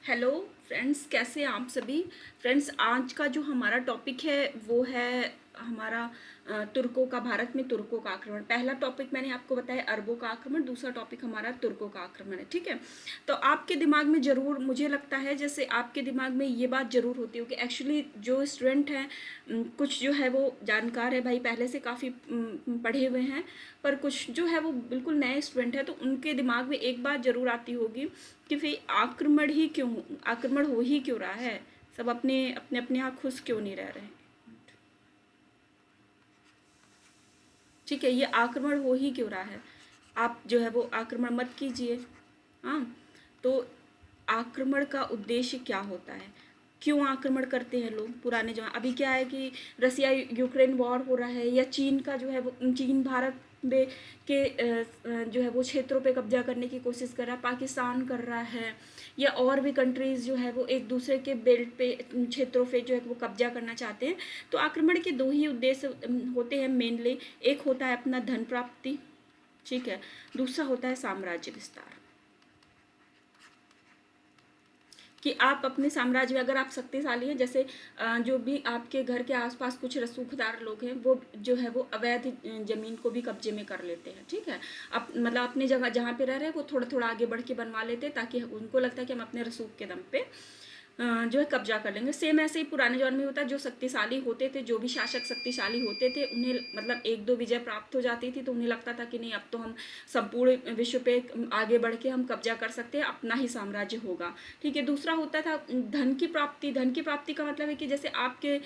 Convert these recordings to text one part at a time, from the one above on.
Hello friends, कैसे हैं आप सभी। फ्रेंड्स, आज का जो हमारा टॉपिक है वो है हमारा तुर्कों का, भारत में तुर्कों का आक्रमण। पहला टॉपिक मैंने आपको बताया अरबों का आक्रमण, दूसरा टॉपिक हमारा तुर्कों का आक्रमण है। ठीक है, तो आपके दिमाग में ज़रूर, मुझे लगता है जैसे आपके दिमाग में ये बात ज़रूर होती हो कि एक्चुअली जो स्टूडेंट हैं कुछ जो है वो जानकार है भाई, पहले से काफ़ी पढ़े हुए हैं, पर कुछ जो है वो बिल्कुल नए स्टूडेंट है, तो उनके दिमाग में एक बात ज़रूर आती होगी कि फिर आक्रमण हो ही क्यों रहा है, सब अपने अपने अपने यहाँ खुश क्यों नहीं रह रहे। ठीक है, ये आक्रमण हो ही क्यों रहा है, आप जो है वो आक्रमण मत कीजिए। हाँ, तो आक्रमण का उद्देश्य क्या होता है, क्यों आक्रमण करते हैं लोग पुराने जमाने। अभी क्या है कि रसिया यूक्रेन वॉर हो रहा है, या चीन का जो है वो, चीन भारत में के जो है वो क्षेत्रों पे कब्जा करने की कोशिश कर रहा है, पाकिस्तान कर रहा है, या और भी कंट्रीज जो है वो एक दूसरे के बेल्ट पे, क्षेत्रों पे जो है वो कब्जा करना चाहते हैं। तो आक्रमण के दो ही उद्देश्य होते हैं मेनली। एक होता है अपना धन प्राप्ति, ठीक है, दूसरा होता है साम्राज्य विस्तार। कि आप अपने साम्राज्य में अगर आप शक्तिशाली हैं, जैसे जो भी आपके घर के आसपास कुछ रसूखदार लोग हैं, वो जो है वो अवैध जमीन को भी कब्जे में कर लेते हैं। ठीक है, अब मतलब अपनी जगह जहाँ पे रह रहे हैं वो थोड़ा थोड़ा आगे बढ़ के बनवा लेते हैं, ताकि उनको लगता है कि हम अपने रसूख के दम पे जो है कब्जा कर लेंगे। सेम ऐसे ही पुराने जमाने में होता है, जो शक्तिशाली होते थे, जो भी शासक शक्तिशाली होते थे, उन्हें मतलब एक दो विजय प्राप्त हो जाती थी, तो उन्हें लगता था कि नहीं, अब तो हम संपूर्ण विश्व पे आगे बढ़ के हम कब्जा कर सकते हैं, अपना ही साम्राज्य होगा। ठीक है, दूसरा होता था धन की प्राप्ति। धन की प्राप्ति का मतलब है कि जैसे आपके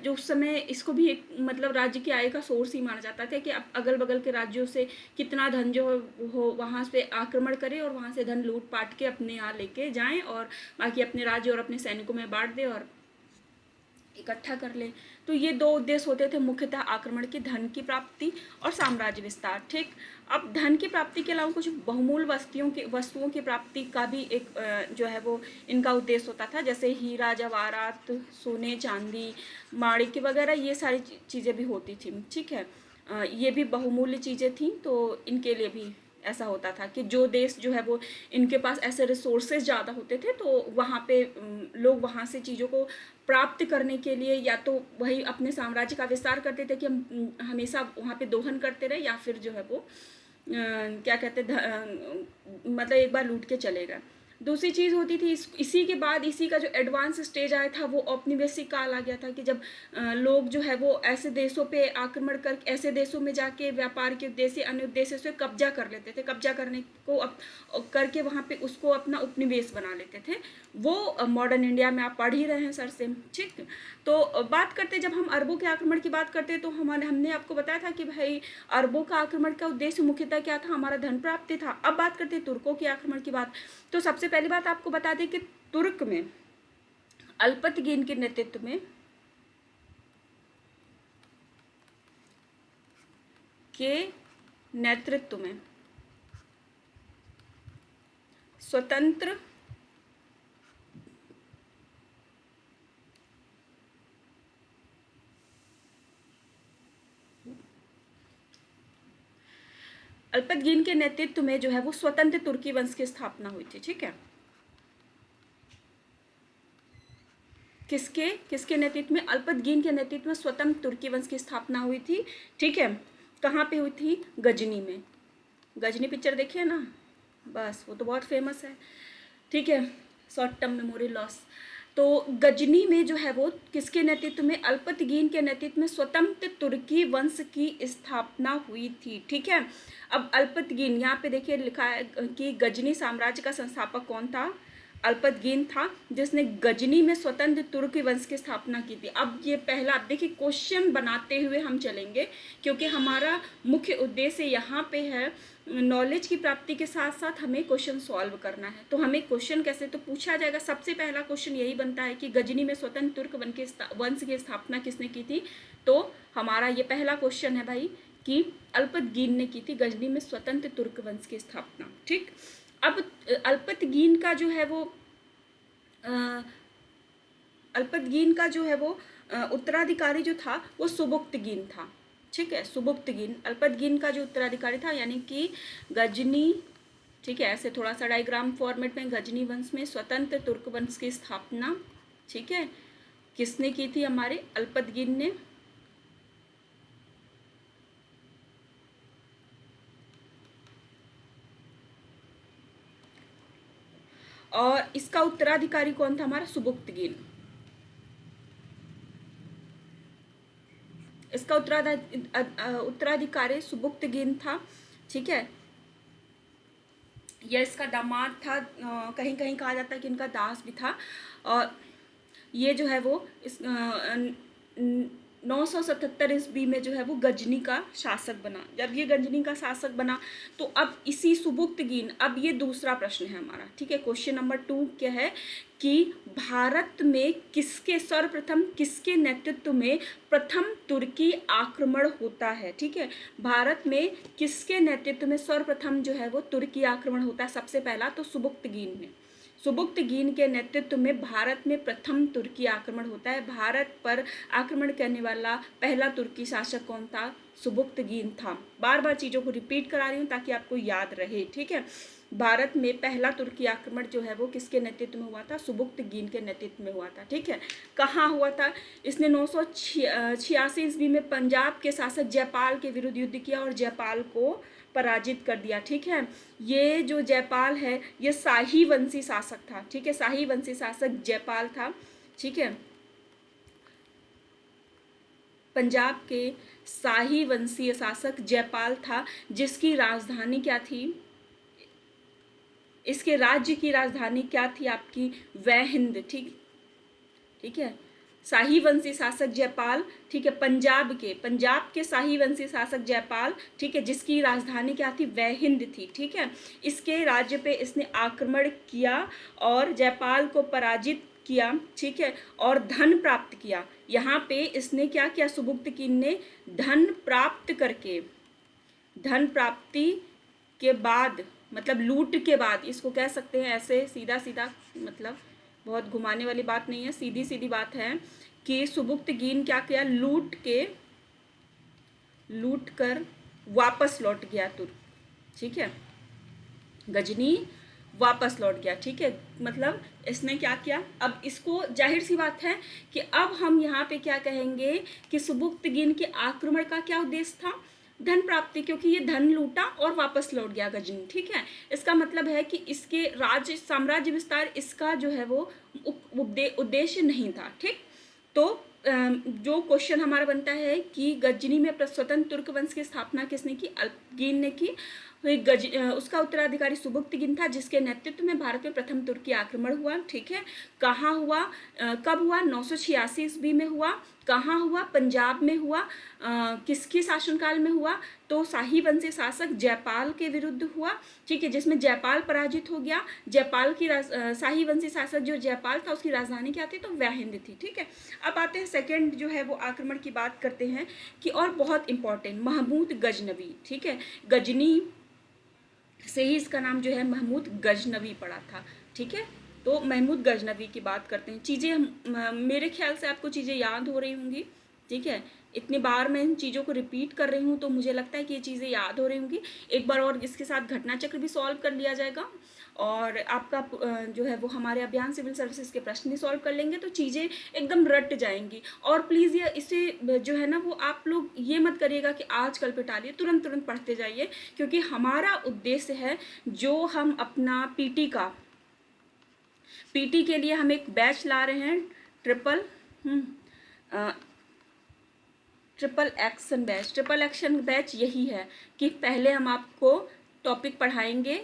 जो उस समय इसको भी एक मतलब राज्य की आय का सोर्स ही माना जाता था, कि आप अगल बगल के राज्यों से कितना धन जो हो वहाँ से आक्रमण करें और वहाँ से धन लूट पाट के अपने यहाँ लेके जाएं, और बाकी अपने राज्य और अपने सैनिकों में बांट दे और इकट्ठा कर ले। तो ये दो उद्देश्य होते थे मुख्यतः आक्रमण के, धन की प्राप्ति और साम्राज्य विस्तार। ठीक, अब धन की प्राप्ति के अलावा कुछ बहुमूल्य वस्तुओं की प्राप्ति का भी एक जो है वो इनका उद्देश्य होता था, जैसे हीरा जवाहरात, सोने चांदी, माणिक्य वगैरह, ये सारी चीज़ें भी होती थी। ठीक है, ये भी बहुमूल्य चीज़ें थी, तो इनके लिए भी ऐसा होता था कि जो देश जो है वो इनके पास ऐसे रिसोर्सेज ज़्यादा होते थे, तो वहाँ पे लोग वहाँ से चीज़ों को प्राप्त करने के लिए या तो वही अपने साम्राज्य का विस्तार करते थे कि हम हमेशा वहाँ पे दोहन करते रहे, या फिर जो है वो क्या कहते मतलब एक बार लूट के चले गए। दूसरी चीज़ होती थी इसी के बाद, इसी का जो एडवांस स्टेज आया था वो औपनिवेशिक काल आ गया था, कि जब लोग जो है वो ऐसे देशों पे आक्रमण कर, ऐसे देशों में जाके व्यापार के उद्देश्य अन्य उद्देश्य से कब्जा कर लेते थे, कब्जा करने को करके वहाँ पे उसको अपना उपनिवेश बना लेते थे। वो मॉडर्न इंडिया में आप पढ़ ही रहे हैं सर से। ठीक, तो बात करते, जब हम अरबों के आक्रमण की बात करते हैं, तो हमने आपको बताया था कि भाई अरबों का आक्रमण का उद्देश्य मुख्यतः क्या था, हमारा धन प्राप्ति था। अब बात करते हैं तुर्कों के आक्रमण की बात। तो सबसे पहली बात आपको बता दें कि तुर्क में अल्पतगीन के नेतृत्व में स्वतंत्र अल्पतगीन के नेतृत्व में जो है वो स्वतंत्र तुर्की वंश की स्थापना हुई थी। ठीक है, किसके किसके नेतृत्व में, अल्पतगीन के नेतृत्व में स्वतंत्र तुर्की वंश की स्थापना हुई थी। ठीक है, कहाँ पे हुई थी, गजनी में। गजनी पिक्चर देखिए ना, बस वो तो बहुत फेमस है। ठीक है, शॉर्ट टर्म मेमोरी लॉस। तो गजनी में जो है वो किसके नेतृत्व में, अल्पतगीन के नेतृत्व में स्वतंत्र तुर्की वंश की स्थापना हुई थी। ठीक है, अब अल्पतगीन यहाँ पे देखिए लिखा है कि गजनी साम्राज्य का संस्थापक कौन था, अल्पतगीन था, जिसने गजनी में स्वतंत्र तुर्की वंश की स्थापना की थी। अब ये पहला, अब देखिए क्वेश्चन बनाते हुए हम चलेंगे, क्योंकि हमारा मुख्य उद्देश्य यहाँ पे है नॉलेज की प्राप्ति के साथ साथ हमें क्वेश्चन सॉल्व करना है। तो हमें क्वेश्चन कैसे तो पूछा जाएगा, सबसे पहला क्वेश्चन यही बनता है कि गजनी में स्वतंत्र तुर्क वंश की स्थापना किसने की थी। तो हमारा ये पहला क्वेश्चन है भाई कि अल्पतगीन ने की थी गजनी में स्वतंत्र तुर्क वंश की स्थापना। ठीक, अब अल्पतगीन का जो है वो अल्पतगीन का जो है वो उत्तराधिकारी जो था वो सुबुक्तगीन था। ठीक है, सुबुक्तगीन अल्पतगीन का जो उत्तराधिकारी था, यानी कि गजनी, ठीक है। ऐसे थोड़ा सा डायग्राम फॉर्मेट में गजनी वंश में स्वतंत्र तुर्क वंश की स्थापना, ठीक है, किसने की थी? हमारे अल्पतगीन ने। और इसका उत्तराधिकारी कौन था? हमारा सुबुक्तगीन। इसका उत्तराधिकारी सुबुक्तगीन था, ठीक है। यह इसका दामाद था, कहीं कहीं कहा जाता है कि इनका दास भी था। और ये जो है वो इस 977 ईस्वी में जो है वो गजनी का शासक बना। जब ये गजनी का शासक बना तो अब इसी सुबुक्तगीन, अब ये दूसरा प्रश्न है हमारा, ठीक है। क्वेश्चन नंबर 2 क्या है कि भारत में किसके सर्वप्रथम किसके नेतृत्व में प्रथम तुर्की आक्रमण होता है, ठीक है। भारत में किसके नेतृत्व में सर्वप्रथम जो है वो तुर्की आक्रमण होता है? सबसे पहला तो सुबुक्तगीन में। सुबुक्तगीन के नेतृत्व में भारत में प्रथम तुर्की आक्रमण होता है। भारत पर आक्रमण करने वाला पहला तुर्की शासक कौन था? सुबुक्तगीन था। बार बार चीज़ों को रिपीट करा रही हूँ ताकि आपको याद रहे, ठीक है। भारत में पहला तुर्की आक्रमण जो है वो किसके नेतृत्व में हुआ था? सुबुक्तगीन के नेतृत्व में हुआ था, ठीक है। कहाँ हुआ था? इसने 986 ईस्वी में पंजाब के शासक जयपाल के विरुद्ध युद्ध किया और जयपाल को पराजित कर दिया, ठीक है। ये जो जयपाल है ये शाही वंशी शासक था, ठीक है। शाही वंशी शासक जयपाल था, ठीक है। पंजाब के शाही वंशीय शासक जयपाल था, जिसकी राजधानी क्या थी? इसके राज्य की राजधानी क्या थी आपकी? वहहिंद, ठीक है। शाही वंशी शासक जयपाल, ठीक है। पंजाब के शाही वंशी शासक जयपाल, ठीक है, जिसकी राजधानी क्या थी? वहहिंद थी, ठीक है। इसके राज्य पे इसने आक्रमण किया और जयपाल को पराजित किया, ठीक है, और धन प्राप्त किया। यहाँ पे इसने क्या किया? सुबुक्तगीन ने धन प्राप्त करके, धन प्राप्ति के बाद, मतलब लूट के बाद, इसको कह सकते हैं ऐसे सीधा सीधा, मतलब बहुत घुमाने वाली बात नहीं है, सीधी सीधी बात है कि सुबुक्तगीन क्या किया? लूट कर वापस लौट गया तुर्क, ठीक है। गजनी वापस लौट गया, ठीक है। मतलब इसने क्या किया? अब इसको जाहिर सी बात है कि अब हम यहाँ पे क्या कहेंगे कि सुबुक्तगीन के आक्रमण का क्या उद्देश्य था? धन प्राप्ति, क्योंकि ये धन लूटा और वापस लौट गया गजनी, ठीक है। इसका मतलब है कि इसके राज्य साम्राज्य विस्तार इसका जो है वो उद्देश्य नहीं था, ठीक। तो जो क्वेश्चन हमारा बनता है कि गजनी में स्वतंत्र तुर्क वंश की स्थापना किसने की? अल्पतगीन ने की। उसका उत्तराधिकारी सुबुक्तगीन था, जिसके नेतृत्व में भारत में प्रथम तुर्की आक्रमण हुआ, ठीक है। कहाँ हुआ? कब हुआ? 986 ईस्वी में हुआ। कहाँ हुआ? पंजाब में हुआ। किसके शासनकाल में हुआ? तो शाही वंशी शासक जयपाल के विरुद्ध हुआ, ठीक है, जिसमें जयपाल पराजित हो गया। जयपाल की शाही वंशी शासक जो जयपाल था उसकी राजधानी क्या थी? तो वहहिंद थी, ठीक है। अब आते हैं सेकेंड जो है वो आक्रमण की बात करते हैं कि, और बहुत इंपॉर्टेंट, महमूद गजनवी, ठीक है। गजनी से ही इसका नाम जो है महमूद गजनवी पड़ा था, ठीक है। तो महमूद गजनवी की बात करते हैं। चीज़ें मेरे ख्याल से आपको चीज़ें याद हो रही होंगी, ठीक है। इतनी बार मैं इन चीज़ों को रिपीट कर रही हूँ तो मुझे लगता है कि ये चीज़ें याद हो रही होंगी। एक बार और इसके साथ घटना चक्र भी सॉल्व कर लिया जाएगा और आपका जो है वो हमारे अभियान सिविल सर्विसेज के प्रश्न भी सॉल्व कर लेंगे तो चीज़ें एकदम रट जाएंगी। और प्लीज़ ये इसे जो है ना वो आप लोग ये मत करिएगा कि आज कल पे टालिए, तुरंत तुरंत पढ़ते जाइए, क्योंकि हमारा उद्देश्य है जो हम अपना पीटी के लिए हम एक बैच ला रहे हैं, ट्रिपल एक्शन बैच यही है कि पहले हम आपको टॉपिक पढ़ाएंगे,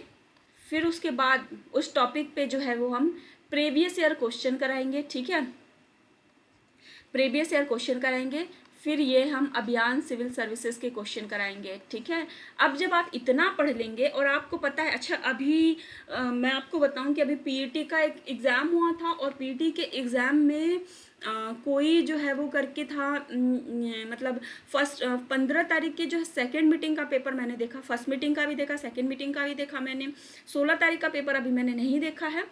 फिर उसके बाद उस टॉपिक पे जो है वो हम प्रीवियस ईयर क्वेश्चन कराएंगे, ठीक है। प्रीवियस ईयर क्वेश्चन कराएंगे, फिर ये हम अभियान सिविल सर्विसेज के क्वेश्चन कराएंगे, ठीक है। अब जब आप इतना पढ़ लेंगे और आपको पता है, अच्छा अभी मैं आपको बताऊं कि अभी पीईटी का एक एग्ज़ाम हुआ था और पीईटी के एग्ज़ाम में कोई जो है वो करके था, मतलब 15 तारीख के जो है सेकेंड मीटिंग का पेपर मैंने देखा, फर्स्ट मीटिंग का भी देखा, सेकेंड मीटिंग का भी देखा मैंने। 16 तारीख का पेपर अभी मैंने नहीं देखा है।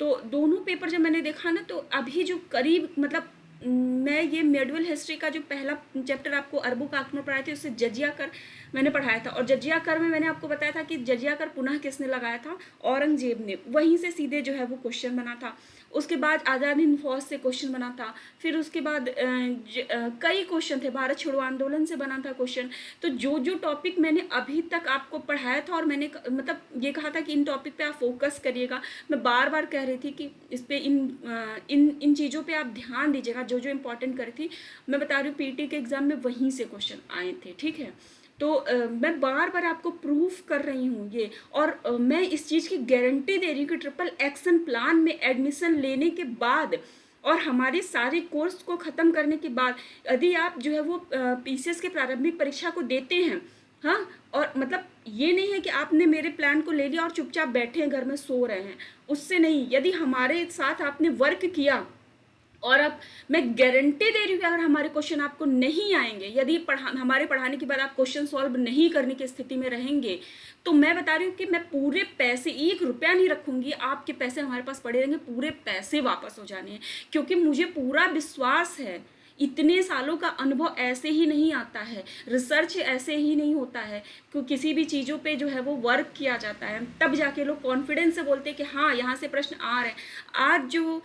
तो दोनों पेपर जब मैंने देखा ना तो अभी जो करीब, मतलब मैं ये मेडुअल हिस्ट्री का जो पहला चैप्टर आपको अरबों का आक्रमण पढ़ाए थे उससे जजिया कर मैंने पढ़ाया था। और जजिया कर में मैंने आपको बताया था कि जजिया कर पुनः किसने लगाया था, औरंगजेब ने। वहीं से सीधे जो है वो क्वेश्चन बना था। उसके बाद आज़ाद हिंद फौज से क्वेश्चन बना था। फिर उसके बाद कई क्वेश्चन थे, भारत छोड़ो आंदोलन से बना था क्वेश्चन। तो जो जो टॉपिक मैंने अभी तक आपको पढ़ाया था और मैंने मतलब ये कहा था कि इन टॉपिक पे आप फोकस करिएगा, मैं बार बार कह रही थी कि इस पे इन चीज़ों पे आप ध्यान दीजिएगा, जो जो इम्पोर्टेंट कर रही थी। मैं बता रही हूँ पीटी के एग्ज़ाम में वहीं से क्वेश्चन आए थे, ठीक है। तो मैं बार बार आपको प्रूफ कर रही हूँ ये, और मैं इस चीज़ की गारंटी दे रही हूँ कि ट्रिपल एक्शन प्लान में एडमिशन लेने के बाद और हमारे सारे कोर्स को ख़त्म करने के बाद यदि आप जो है वो पीसीएस के प्रारंभिक परीक्षा को देते हैं, हाँ, और मतलब ये नहीं है कि आपने मेरे प्लान को ले लिया और चुपचाप बैठे हैं घर में सो रहे हैं, उससे नहीं। यदि हमारे साथ आपने वर्क किया, और अब मैं गारंटी दे रही हूँ कि अगर हमारे क्वेश्चन आपको नहीं आएंगे, यदि हमारे पढ़ाने के बाद आप क्वेश्चन सॉल्व नहीं करने की स्थिति में रहेंगे, तो मैं बता रही हूँ कि मैं पूरे पैसे, 1 रुपया नहीं रखूंगी, आपके पैसे हमारे पास पड़े रहेंगे, पूरे पैसे वापस हो जाने हैं। क्योंकि मुझे पूरा विश्वास है, इतने सालों का अनुभव ऐसे ही नहीं आता है, रिसर्च ऐसे ही नहीं होता है, क्योंकि किसी भी चीज़ों पे जो है वो वर्क किया जाता है, तब जाके लोग कॉन्फिडेंस से बोलते हैं कि हाँ यहाँ से प्रश्न आ रहे हैं। आज जो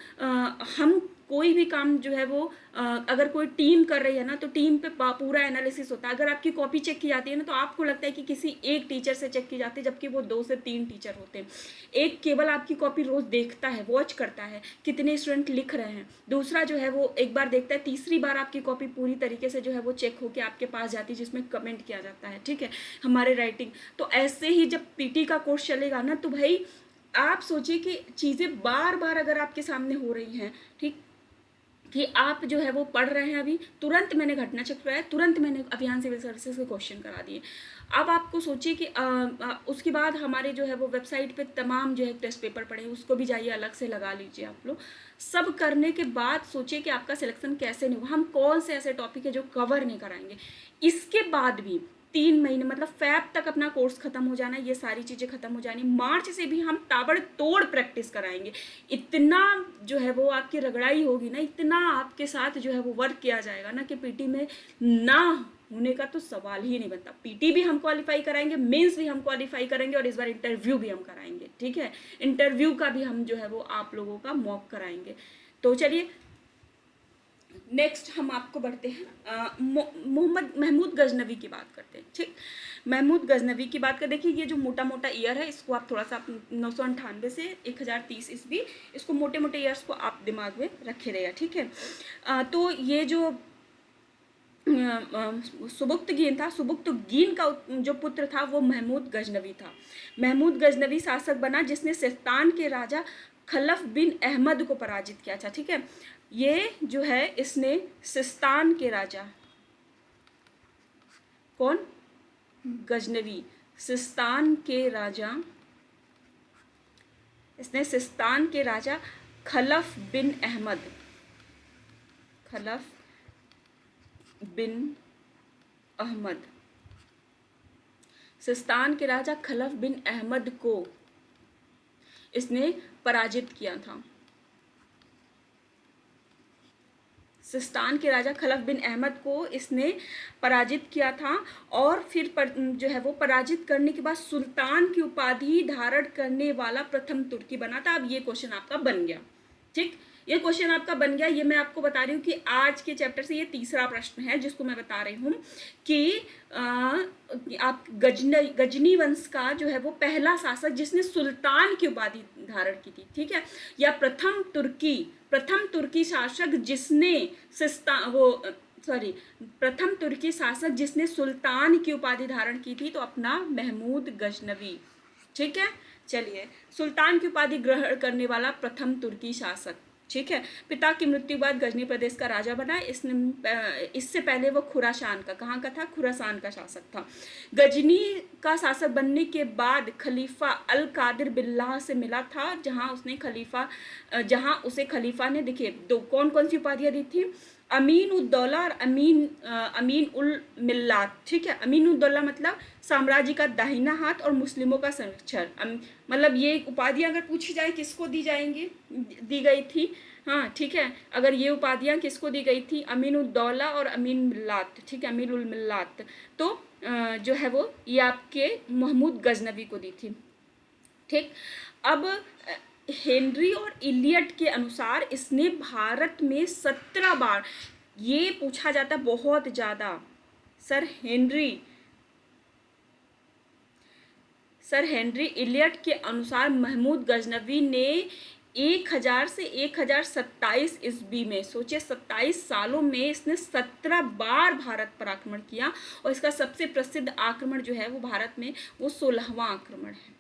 हम कोई भी काम जो है वो अगर कोई टीम कर रही है ना, तो टीम पे पूरा एनालिसिस होता है। अगर आपकी कॉपी चेक की जाती है ना, तो आपको लगता है कि किसी एक टीचर से चेक की जाती है, जबकि वो 2 से 3 टीचर होते हैं। एक केवल आपकी कॉपी रोज देखता है, वॉच करता है कितने स्टूडेंट लिख रहे हैं, दूसरा जो है वो एक बार देखता है, तीसरी बार आपकी कॉपी पूरी तरीके से जो है वो चेक होकर आपके पास जाती है, जिसमें कमेंट किया जाता है, ठीक है, हमारे राइटिंग। तो ऐसे ही जब पीटी का कोर्स चलेगा ना, तो भाई आप सोचिए कि चीज़ें बार बार अगर आपके सामने हो रही हैं, ठीक, कि आप जो है वो पढ़ रहे हैं, अभी तुरंत मैंने घटना चक्र कराया, तुरंत मैंने अभियान सिविल सर्विसेज के क्वेश्चन करा दिए। अब आपको सोचिए कि उसके बाद हमारे जो है वो वेबसाइट पे तमाम जो है टेस्ट पेपर पड़े, उसको भी जाइए अलग से लगा लीजिए आप लोग। सब करने के बाद सोचिए कि आपका सिलेक्शन कैसे नहीं होगा, हम कौन से ऐसे टॉपिक है जो कवर नहीं कराएंगे। इसके बाद भी 3 महीने मतलब फैब तक अपना कोर्स खत्म हो जाना है, ये सारी चीज़ें खत्म हो जानी, मार्च से भी हम ताबड़तोड़ प्रैक्टिस कराएंगे। इतना जो है वो आपकी रगड़ाई होगी ना, इतना आपके साथ जो है वो वर्क किया जाएगा ना, कि पीटी में ना होने का तो सवाल ही नहीं बनता। पीटी भी हम क्वालिफाई कराएंगे, मेंस भी हम क्वालिफाई करेंगे, और इस बार इंटरव्यू भी हम कराएंगे, ठीक है। इंटरव्यू का भी हम जो है वो आप लोगों का मॉक कराएंगे। तो चलिए नेक्स्ट हम आपको बढ़ते हैं, मोहम्मद महमूद गजनवी की बात करते हैं, ठीक। महमूद गजनवी की बात कर, देखिए ये जो मोटा मोटा ईयर है, इसको आप थोड़ा सा 998 से 1030 ईस्वी, इसको मोटे मोटे ईयर्स को आप दिमाग में रखे रहेगा, ठीक है। तो ये जो सुबुक्तगीन था, सुबुक्तगीन का जो पुत्र था वो महमूद गजनवी था। महमूद गजनवी शासक बना जिसने सिस्तान के राजा खलफ बिन अहमद को पराजित किया था, ठीक है। ये जो है इसने सिस्तान के राजा, कौन, गजनवी, सिस्तान के राजा, इसने सिस्तान के राजा खलफ बिन अहमद, खलफ बिन अहमद, सिस्तान के राजा खलफ बिन अहमद को इसने पराजित किया था। सिस्तान के राजा खलफ बिन अहमद को इसने पराजित किया था, और फिर जो है वो पराजित करने के बाद सुल्तान की उपाधि धारण करने वाला प्रथम तुर्की बना था। अब ये क्वेश्चन आपका बन गया, ठीक, ये क्वेश्चन आपका बन गया। ये मैं आपको बता रही हूँ कि आज के चैप्टर से ये तीसरा प्रश्न है जिसको मैं बता रही हूँ कि आप गजनी वंश का जो है वो पहला शासक जिसने सुल्तान की उपाधि धारण की थी, ठीक है, या प्रथम तुर्की शासक जिसने प्रथम तुर्की शासक जिसने सुल्तान की उपाधि धारण की थी, तो अपना महमूद गजनवी, ठीक है। चलिए, सुल्तान की उपाधि ग्रहण करने वाला प्रथम तुर्की शासक, ठीक है। पिता की मृत्यु बाद गजनी प्रदेश का राजा बना। इससे पहले वो खुरासान का, कहाँ का था, खुरासान का शासक था। गजनी का शासक बनने के बाद खलीफा अल कादिर बिल्लाह से मिला था, जहाँ उसे खलीफा ने, देखिए दो कौन कौन सी उपाधियाँ दी थी, अमीन उद्दौला और अमीन उल मिल्लात, ठीक है। अमीन उद्दौला मतलब साम्राज्य का दाहिना हाथ और मुस्लिमों का संरक्षक, मतलब ये उपाधियां अगर पूछी जाए किसको दी गई थी, हाँ ठीक है, अगर ये उपाधियां किसको दी गई थी, अमीन उद्दौला और अमीन मिल्लात, ठीक है, अमीन उल मिल्लात। तो जो है वो ये आपके महमूद गजनवी को दी थी। ठीक, अब हेनरी और इलियट के अनुसार इसने भारत में 17 बार, ये पूछा जाता है बहुत ज़्यादा, सर हेनरी इलियट के अनुसार महमूद गजनवी ने 1000 से 1027 ईस्वी में, सोचिए 27 सालों में इसने 17 बार भारत पर आक्रमण किया, और इसका सबसे प्रसिद्ध आक्रमण जो है वो भारत में वो 16वां आक्रमण है।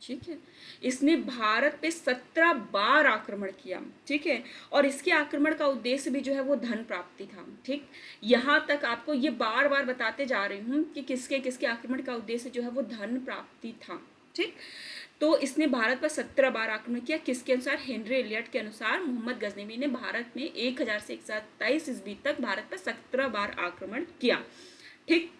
ठीक है, इसने भारत पे 17 बार आक्रमण किया। ठीक है, और इसके आक्रमण का उद्देश्य भी जो है वो धन प्राप्ति था। ठीक, यहाँ तक आपको ये बार बार बताते जा रही हूँ कि किसके किसके आक्रमण का उद्देश्य जो है वो धन प्राप्ति था। ठीक, तो इसने भारत पर 17 बार आक्रमण किया। किसके अनुसार? हेनरी इलियट के अनुसार मोहम्मद गजनवी ने भारत में 1000 से 127 ईस्वी तक भारत पर 17 बार आक्रमण किया। ठीक,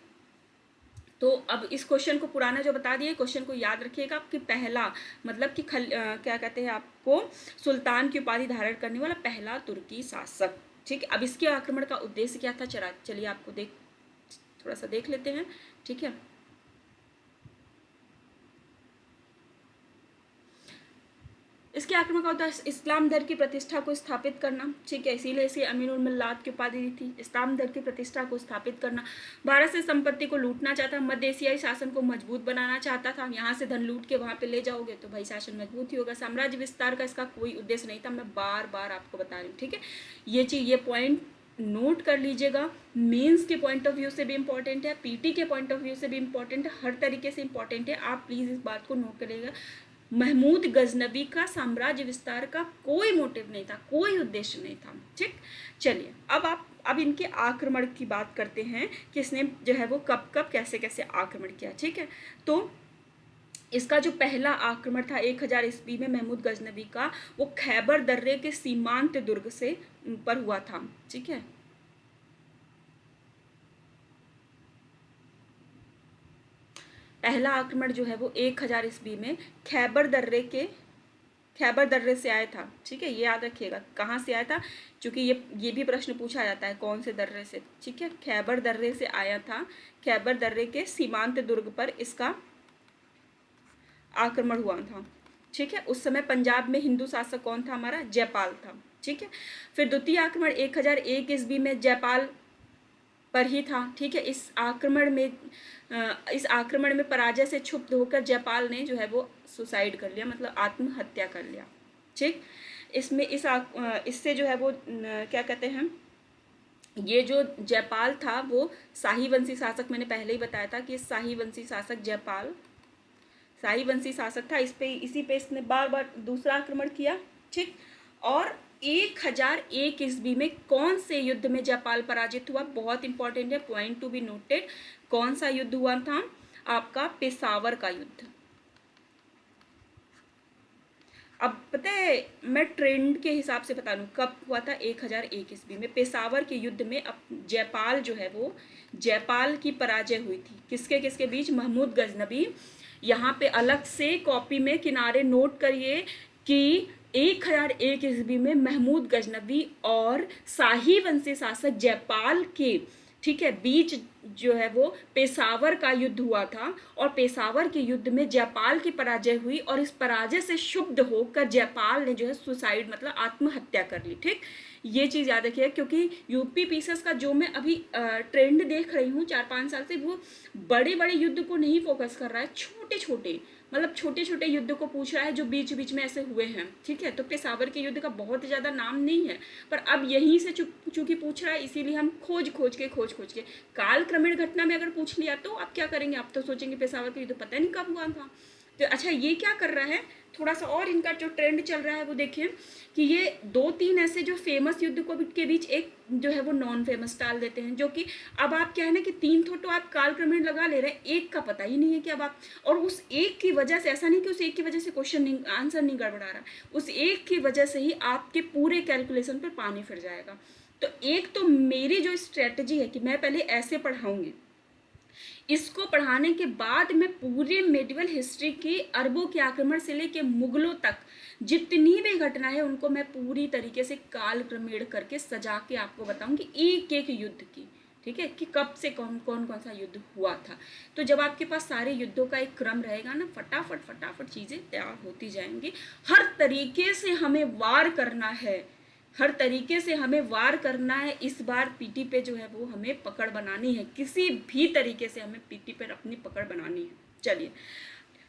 तो अब इस क्वेश्चन को पुराना जो बता दिए, क्वेश्चन को याद रखिएगा कि पहला मतलब कि क्या कहते हैं आपको, सुल्तान की उपाधि धारण करने वाला पहला तुर्की शासक। ठीक है, अब इसके आक्रमण का उद्देश्य क्या था, चलिए आपको थोड़ा सा देख लेते हैं। ठीक है, इसके आक्रमण का उद्देश्य इस्लाम धर्म की प्रतिष्ठा को स्थापित करना। ठीक है, इसीलिए इसे अमीर उल मिल्लात की उपाधि दी थी, इस्लाम धर्म की प्रतिष्ठा को स्थापित करना। भारत से संपत्ति को लूटना चाहता, मध्य एशियाई शासन को मजबूत बनाना चाहता था। यहाँ से धन लूट के वहाँ पे ले जाओगे तो भाई शासन मजबूत ही होगा। साम्राज्य विस्तार का इसका कोई उद्देश्य नहीं था, मैं बार बार आपको बता रही हूँ। ठीक है, ये पॉइंट नोट कर लीजिएगा, मेंस के पॉइंट ऑफ व्यू से भी इंपॉर्टेंट है, पीटी के पॉइंट ऑफ व्यू से भी इंपॉर्टेंट है, हर तरीके से इंपॉर्टेंट है। आप प्लीज इस बात को नोट करिएगा। महमूद गजनवी का साम्राज्य विस्तार का कोई मोटिव नहीं था, कोई उद्देश्य नहीं था। ठीक, चलिए अब इनके आक्रमण की बात करते हैं कि इसने जो है वो कब कब कैसे कैसे आक्रमण किया। ठीक है, तो इसका जो पहला आक्रमण था 1000 ईस्वी में महमूद गजनवी का, वो खैबर दर्रे के सीमांत दुर्ग से पर हुआ था। ठीक है, पहला आक्रमण जो है वो 1000 ईस्वी में खैबर दर्रे से आया था। ठीक है, ये याद रखिएगा कहाँ से आया था, क्योंकि ये भी प्रश्न पूछा जाता है कौन से दर्रे से। ठीक है, खैबर दर्रे से आया था। खैबर दर्रे के सीमांत दुर्ग पर इसका आक्रमण हुआ था। ठीक है, उस समय पंजाब में हिंदू शासक कौन था हमारा? जयपाल था। ठीक है, फिर द्वितीय आक्रमण 1001 ईस्वी में जयपाल पर ही था। ठीक है, इस आक्रमण में पराजय से क्षुब्ध होकर जयपाल ने जो है वो सुसाइड कर लिया, मतलब आत्महत्या कर लिया। ठीक, इससे जो है वो क्या कहते हैं, ये जो जयपाल था वो शाही वंशी शासक, मैंने पहले ही बताया था कि शाही वंशी शासक जयपाल शाही वंशी शासक था। इसी पे इसने बार बार दूसरा आक्रमण किया। ठीक, और 1001 ईस्वी में कौन से युद्ध में जयपाल पराजित हुआ? बहुत इंपॉर्टेंट है, पॉइंट टू बी नोटेड। कौन सा युद्ध हुआ था? आपका पेशावर का युद्ध। अब पता है, मैं ट्रेंड के हिसाब से बता दूं कब हुआ था। 1001 ईस्वी में पेशावर के युद्ध में अब जयपाल जो है वो जयपाल की पराजय हुई थी। किसके किसके बीच? महमूद गजनवी। यहाँ पे अलग से कॉपी में किनारे नोट करिए कि 1001 ईस्वी में महमूद गजनवी और शाही वंशी शासक जयपाल के, ठीक है, बीच जो है वो पेशावर का युद्ध हुआ था, और पेशावर के युद्ध में जयपाल की पराजय हुई, और इस पराजय से क्षुब्ध होकर जयपाल ने जो है सुसाइड मतलब आत्महत्या कर ली। ठीक, ये चीज़ याद रखिए, क्योंकि यूपी पीसीएस का जो मैं अभी ट्रेंड देख रही हूँ 4-5 साल से, वो बड़े बड़े युद्ध को नहीं फोकस कर रहा है, छोटे छोटे मतलब छोटे छोटे युद्ध को पूछ रहा है जो बीच बीच में ऐसे हुए हैं। ठीक है, तो पेशावर के युद्ध का बहुत ज़्यादा नाम नहीं है, पर अब यहीं से चूंकि पूछ रहा है, इसीलिए हम खोज खोज के काल क्रमेण घटना में अगर पूछ लिया तो आप क्या करेंगे? आप तो सोचेंगे पेशावर का युद्ध पता नहीं कब हुआ था। तो अच्छा, ये क्या कर रहा है, थोड़ा सा और इनका जो ट्रेंड चल रहा है वो देखिए कि ये 2-3 ऐसे जो फेमस युद्ध को के बीच एक जो है वो नॉन फेमस डाल देते हैं, जो कि अब आप क्या है ना कि 3 तो आप कालक्रमेण लगा ले रहे हैं, एक का पता ही नहीं है कि अब आप, और उस एक की वजह से, ऐसा नहीं कि उस एक की वजह से क्वेश्चन आंसर नहीं गड़बड़ा रहा, उस एक की वजह से ही आपके पूरे कैलकुलेशन पर पानी फिर जाएगा। तो एक तो मेरी जो स्ट्रेटजी है कि मैं पहले ऐसे पढ़ाऊंगी, इसको पढ़ाने के बाद मैं पूरे मेडिवल हिस्ट्री की अरबों के आक्रमण से लेके मुगलों तक जितनी भी घटना है उनको मैं पूरी तरीके से काल क्रमेण करके सजा के आपको बताऊंगी एक एक युद्ध की। ठीक है, कि कब से कौन कौन कौन सा युद्ध हुआ था। तो जब आपके पास सारे युद्धों का एक क्रम रहेगा ना, फटाफट फटाफट चीज़ें तैयार होती जाएंगी। हर तरीके से हमें वार करना है, हर तरीके से हमें वार करना है। इस बार पीटी पे जो है वो हमें पकड़ बनानी है, किसी भी तरीके से हमें पीटी पर अपनी पकड़ बनानी है। चलिए,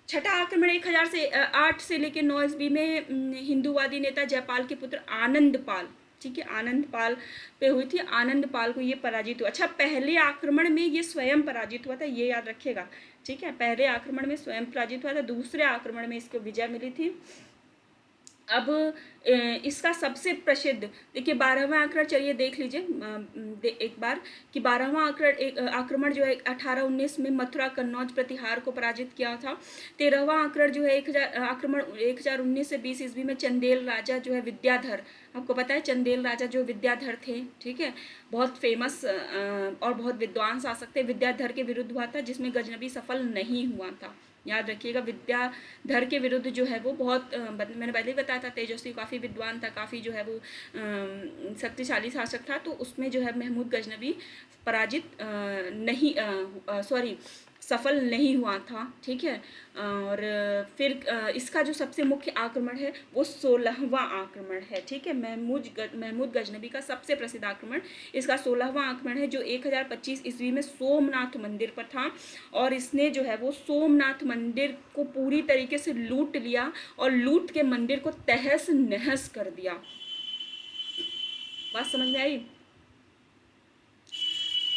छठा आक्रमण 1008 से लेकर 9 ईस्वी में हिंदूवादी नेता जयपाल के पुत्र आनंद पाल, ठीक है, आनंद पाल पे हुई थी। आनंद पाल को ये पराजित हुआ। अच्छा, पहले आक्रमण में ये स्वयं पराजित हुआ था, ये याद रखिएगा, ठीक है, पहले आक्रमण में स्वयं पराजित हुआ था, दूसरे आक्रमण में इसको विजय मिली थी। अब इसका सबसे प्रसिद्ध, देखिए 12वां आक्रमण, चलिए देख लीजिए एक बार कि 12वां आक्रमण जो है 1819 में मथुरा कन्नौज प्रतिहार को पराजित किया था। 13वां आक्रमण जो है 1019 से 20 ईस्वी में चंदेल राजा जो है विद्याधर, आपको पता है चंदेल राजा जो विद्याधर थे, ठीक है, बहुत फेमस और बहुत विद्वान शासक थे, विद्याधर के विरुद्ध हुआ था, जिसमें गजनबी सफल नहीं हुआ था। याद रखिएगा, विद्याधर के विरुद्ध जो है वो बहुत मैंने पहले ही बताया था, तेजस्वी काफ़ी विद्वान था, काफ़ी जो है वो शक्तिशाली शासक था। तो उसमें जो है महमूद गजनबी पराजित नहीं सॉरी सफल नहीं हुआ था, ठीक है। और फिर इसका जो सबसे मुख्य आक्रमण है वो 16वां आक्रमण है, ठीक है, महमूद गजनबी का सबसे प्रसिद्ध आक्रमण इसका 16वां आक्रमण है, जो 1025 ईस्वी में सोमनाथ मंदिर पर था। और इसने जो है वो सोमनाथ मंदिर को पूरी तरीके से लूट लिया और लूट के मंदिर को तहस नहस कर दिया। बात समझ में आई?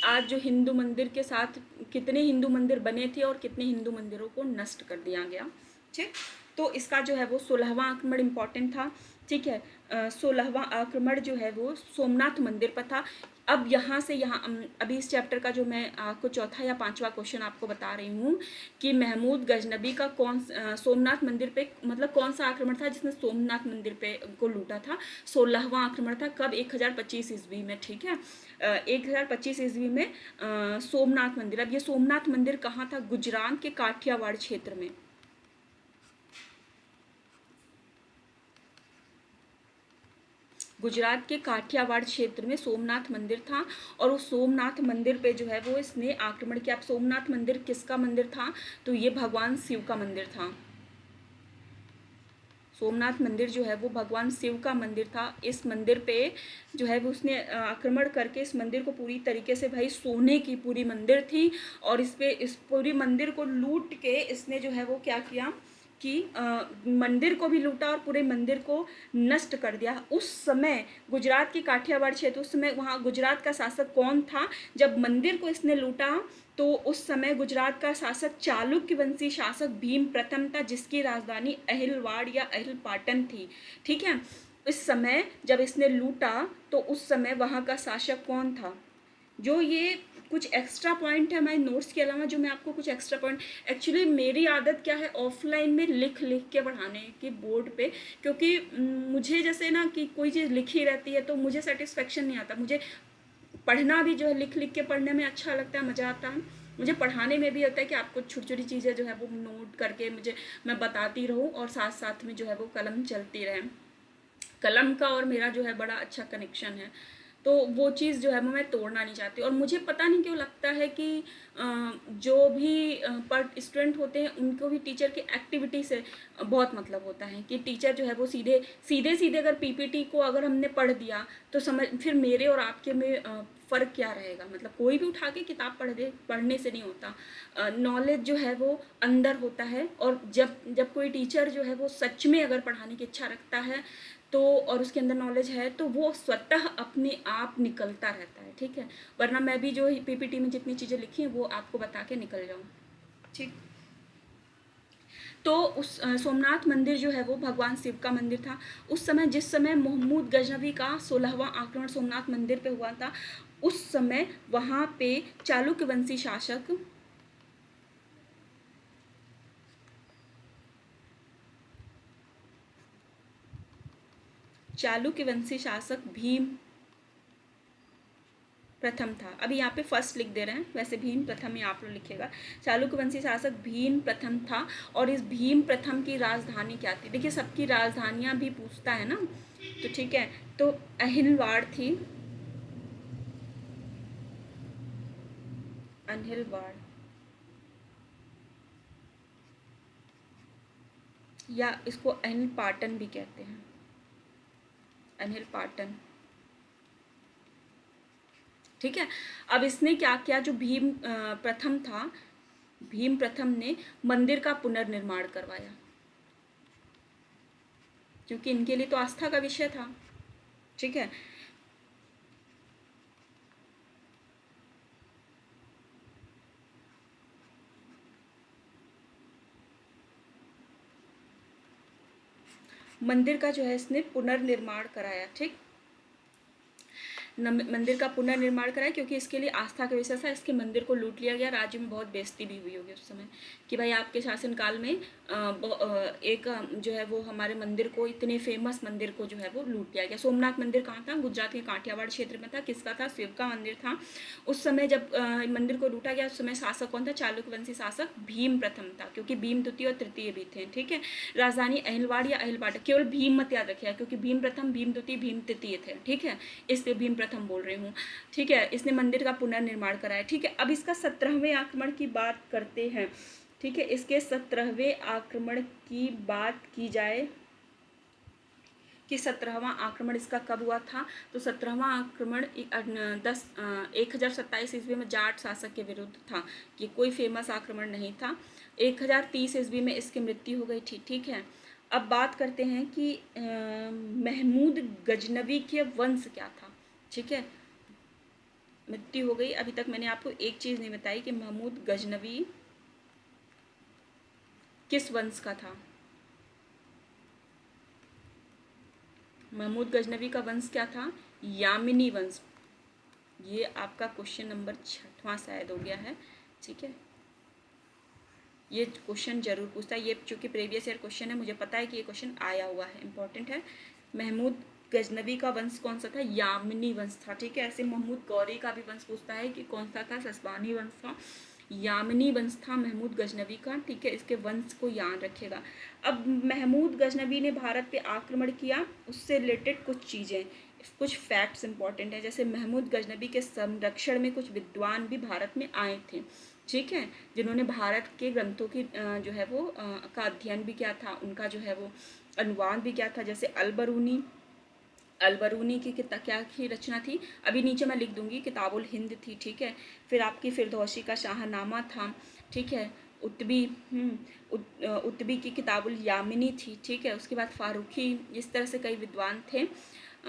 आज जो हिंदू मंदिर के साथ कितने हिंदू मंदिर बने थे और कितने हिंदू मंदिरों को नष्ट कर दिया गया, ठीक। तो इसका जो है वो 16वां आक्रमण इम्पॉर्टेंट था, ठीक है। 16वां आक्रमण जो है वो सोमनाथ मंदिर पर था। अब यहाँ से यहाँ अभी इस चैप्टर का जो मैं आपको चौथा या पांचवा क्वेश्चन आपको बता रही हूँ कि महमूद गजनबी का सोमनाथ मंदिर पे मतलब कौन सा आक्रमण था जिसने सोमनाथ मंदिर पे को लूटा था। 16वां आक्रमण था, कब? 1025 ईस्वी में, ठीक है। 1025 ईस्वी में सोमनाथ मंदिर। अब ये सोमनाथ मंदिर कहाँ था? गुजरात के काठियावाड़ क्षेत्र में। गुजरात के काठियावाड़ क्षेत्र में सोमनाथ मंदिर था और उस सोमनाथ मंदिर पे जो है वो इसने आक्रमण किया। अब सोमनाथ मंदिर किसका मंदिर था? तो ये भगवान शिव का मंदिर था। सोमनाथ मंदिर जो है वो भगवान शिव का मंदिर था। इस मंदिर पे जो है वो उसने आक्रमण करके इस मंदिर को पूरी तरीके से, भाई सोने की पूरी मंदिर थी और इस पूरी मंदिर को लूट के इसने जो है वो क्या किया कि मंदिर को भी लूटा और पूरे मंदिर को नष्ट कर दिया। उस समय गुजरात की काठियावाड़ क्षेत्र, उस समय वहाँ गुजरात का शासक कौन था जब मंदिर को इसने लूटा? तो उस समय गुजरात का शासक चालुक्य वंशी शासक भीम प्रथम था, जिसकी राजधानी अहिलवाड़ या अहिलपाटन थी, ठीक है। इस समय जब इसने लूटा तो उस समय वहाँ का शासक कौन था? जो ये कुछ एक्स्ट्रा पॉइंट है हमारे नोट्स के अलावा, जो मैं आपको कुछ एक्स्ट्रा पॉइंट, एक्चुअली मेरी आदत क्या है ऑफलाइन में लिख लिख के पढ़ाने की बोर्ड पे, क्योंकि मुझे जैसे ना कि कोई चीज़ लिखी रहती है तो मुझे सेटिस्फेक्शन नहीं आता। मुझे पढ़ना भी जो है लिख लिख के पढ़ने में अच्छा लगता है, मज़ा आता है। मुझे पढ़ाने में भी होता है कि आपको छोटी छोटी चीज़ें जो है वो नोट करके मैं बताती रहूँ और साथ साथ में जो है वो कलम चलती रहे। कलम का और मेरा जो है बड़ा अच्छा कनेक्शन है, तो वो चीज़ जो है वो मैं तोड़ना नहीं चाहती। और मुझे पता नहीं क्यों लगता है कि जो भी पर स्टूडेंट होते हैं उनको भी टीचर की एक्टिविटी से बहुत मतलब होता है कि टीचर जो है वो सीधे सीधे अगर पीपीटी को अगर हमने पढ़ दिया तो फिर मेरे और आपके में फ़र्क क्या रहेगा? मतलब कोई भी उठा के किताब पढ़ने से नहीं होता। नॉलेज जो है वो अंदर होता है, और जब कोई टीचर जो है वो सच में अगर पढ़ाने की इच्छा रखता है तो और उसके अंदर नॉलेज है तो वो स्वतः अपने आप निकलता रहता है, ठीक है। वरना मैं भी जो पीपीटी में जितनी चीज़ें लिखी हैं वो आपको बता के निकल जाऊँ, ठीक। तो उस सोमनाथ मंदिर जो है वो भगवान शिव का मंदिर था। उस समय जिस समय महमूद गजनवी का 16वां आक्रमण सोमनाथ मंदिर पे हुआ था, उस समय वहाँ पे चालुक्य वंशी शासक भीम प्रथम था। अभी यहाँ पे फर्स्ट लिख दे रहे हैं, वैसे भीम प्रथम ही आप लोग लिखेगा। चालुक्य वंशी शासक भीम प्रथम था और इस भीम प्रथम की राजधानी क्या थी? देखिए सबकी राजधानियाँ भी पूछता है ना, तो ठीक है। तो अहिलवाड़ थी, अनहिलवाड़, या इसको अनिल पाटन भी कहते हैं, अनिल पाटन। ठीक है। अब इसने क्या किया, जो भीम प्रथम था, भीम प्रथम ने मंदिर का पुनर्निर्माण करवाया, क्योंकि इनके लिए तो आस्था का विषय था। ठीक है। मंदिर का जो है इसने पुनर्निर्माण कराया। ठीक, मंदिर का पुनर्निर्माण कराया, क्योंकि इसके लिए आस्था का विषय था। इसके मंदिर को लूट लिया गया, राज्य में बहुत बेइज्जती भी हुई होगी उस समय कि भाई आपके शासनकाल में एक जो है वो हमारे मंदिर को, इतने फेमस मंदिर को जो है वो लूट लिया गया। सोमनाथ मंदिर कहाँ था? गुजरात के काठियावाड़ क्षेत्र में था। किसका था? शिव का मंदिर था। उस समय जब मंदिर को लूटा गया, उस समय शासक कौन था? चालुक्य वंशी शासक भीम प्रथम था, क्योंकि भीम द्वितीय और तृतीय भी थे। ठीक है। राजधानी अहिलवाड़ या अहिलवाड़, केवल भीम मत याद रखिएगा, क्योंकि भीम प्रथम, भीम द्वितीय, भीम तृतीय थे। ठीक है, इसलिए भीम प्रथम बोल रही हूँ। ठीक है। इसने मंदिर का पुनर्निर्माण कराया। ठीक है। अब इसका 17वें आक्रमण की बात करते हैं। ठीक है, इसके 17वें आक्रमण की बात की जाए कि 17वां आक्रमण इसका कब हुआ था, तो 17वां आक्रमण 1027 ईस्वी में जाट शासक के विरुद्ध था। ये कोई फेमस आक्रमण नहीं था। 1030 ईस्वी में इसकी मृत्यु हो गई थी। ठीक है। अब बात करते हैं कि महमूद गजनवी के वंश क्या था। ठीक है, मृत्यु हो गई। अभी तक मैंने आपको एक चीज़ नहीं बताई कि महमूद गजनवी किस वंश का था। महमूद गजनवी का वंश क्या था? यामिनी वंश। ये आपका क्वेश्चन नंबर 6वां शायद हो गया है। ठीक है, ये क्वेश्चन जरूर पूछता है। ये चूंकि प्रीवियस ईयर क्वेश्चन है, मुझे पता है कि ये क्वेश्चन आया हुआ है, इंपॉर्टेंट है। महमूद गजनवी का वंश कौन सा था? यामिनी वंश था। ठीक है। ऐसे महमूद गौरी का भी वंश पूछता है कि कौन सा था? ससबानी वंश था। यामिनी वंश था महमूद गजनवी का। ठीक है, इसके वंश को याद रखेगा। अब महमूद गजनवी ने भारत पे आक्रमण किया, उससे रिलेटेड कुछ चीज़ें, कुछ फैक्ट्स इंपॉर्टेंट है। जैसे महमूद गजनवी के संरक्षण में कुछ विद्वान भी भारत में आए थे। ठीक है, जिन्होंने भारत के ग्रंथों की जो है वो का अध्ययन भी किया था, उनका जो है वो अनुवाद भी किया था। जैसे अलबरूनी की क्या की रचना थी, अभी नीचे मैं लिख दूंगी, किताबुल हिंद थी। ठीक है। फिर आपकी फिरदौसी का शाहनामा था। ठीक है। उतबी उतबी की किताबुल यामिनी थी। ठीक है। उसके बाद फारूकी, इस तरह से कई विद्वान थे।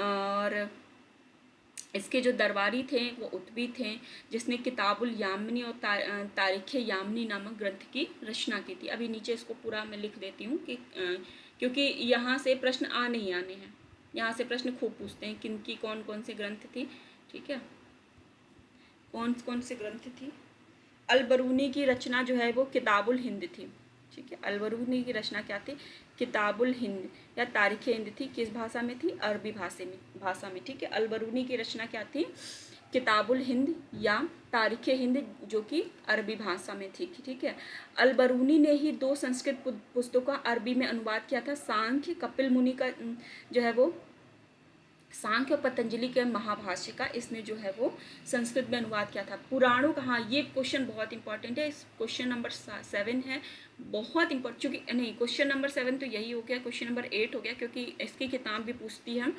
और इसके जो दरबारी थे वो उतबी थे, जिसने किताबुल यामिनी और तारीख़ यामिनी नामक ग्रंथ की रचना की थी। अभी नीचे इसको पूरा मैं लिख देती हूँ कि क्योंकि यहाँ से प्रश्न आने ही आने हैं, यहाँ से प्रश्न खूब पूछते हैं किन की कौन कौन से ग्रंथ थी। ठीक है, कौन कौन से ग्रंथ थी। अलबरूनी की रचना जो है वो किताबुल हिंद थी। ठीक है, अलबरूनी की रचना क्या थी? किताबुल हिंद या तारीख़ हिंद थी। किस भाषा में थी? अरबी भाषा में। ठीक है, अलबरूनी की रचना क्या थी? किताबुल हिंद या तारीख़ हिंद, जो कि अरबी भाषा में थी। ठीक है। अलबरूनी ने ही 2 संस्कृत पुस्तकों का अरबी में अनुवाद किया था। सांख्य कपिल मुनि का जो है वो, सांख्य और पतंजलि के महाभाष्य का इसने जो है वो संस्कृत में अनुवाद किया था। पुराणों का, हाँ ये क्वेश्चन बहुत इंपॉर्टेंट है। इस क्वेश्चन नंबर 7 है, बहुत इंपॉर्टेंट। चूंकि नहीं, क्वेश्चन नंबर 7 तो यही हो गया, क्वेश्चन नंबर 8 हो गया, क्योंकि इसकी किताब भी पूछती है।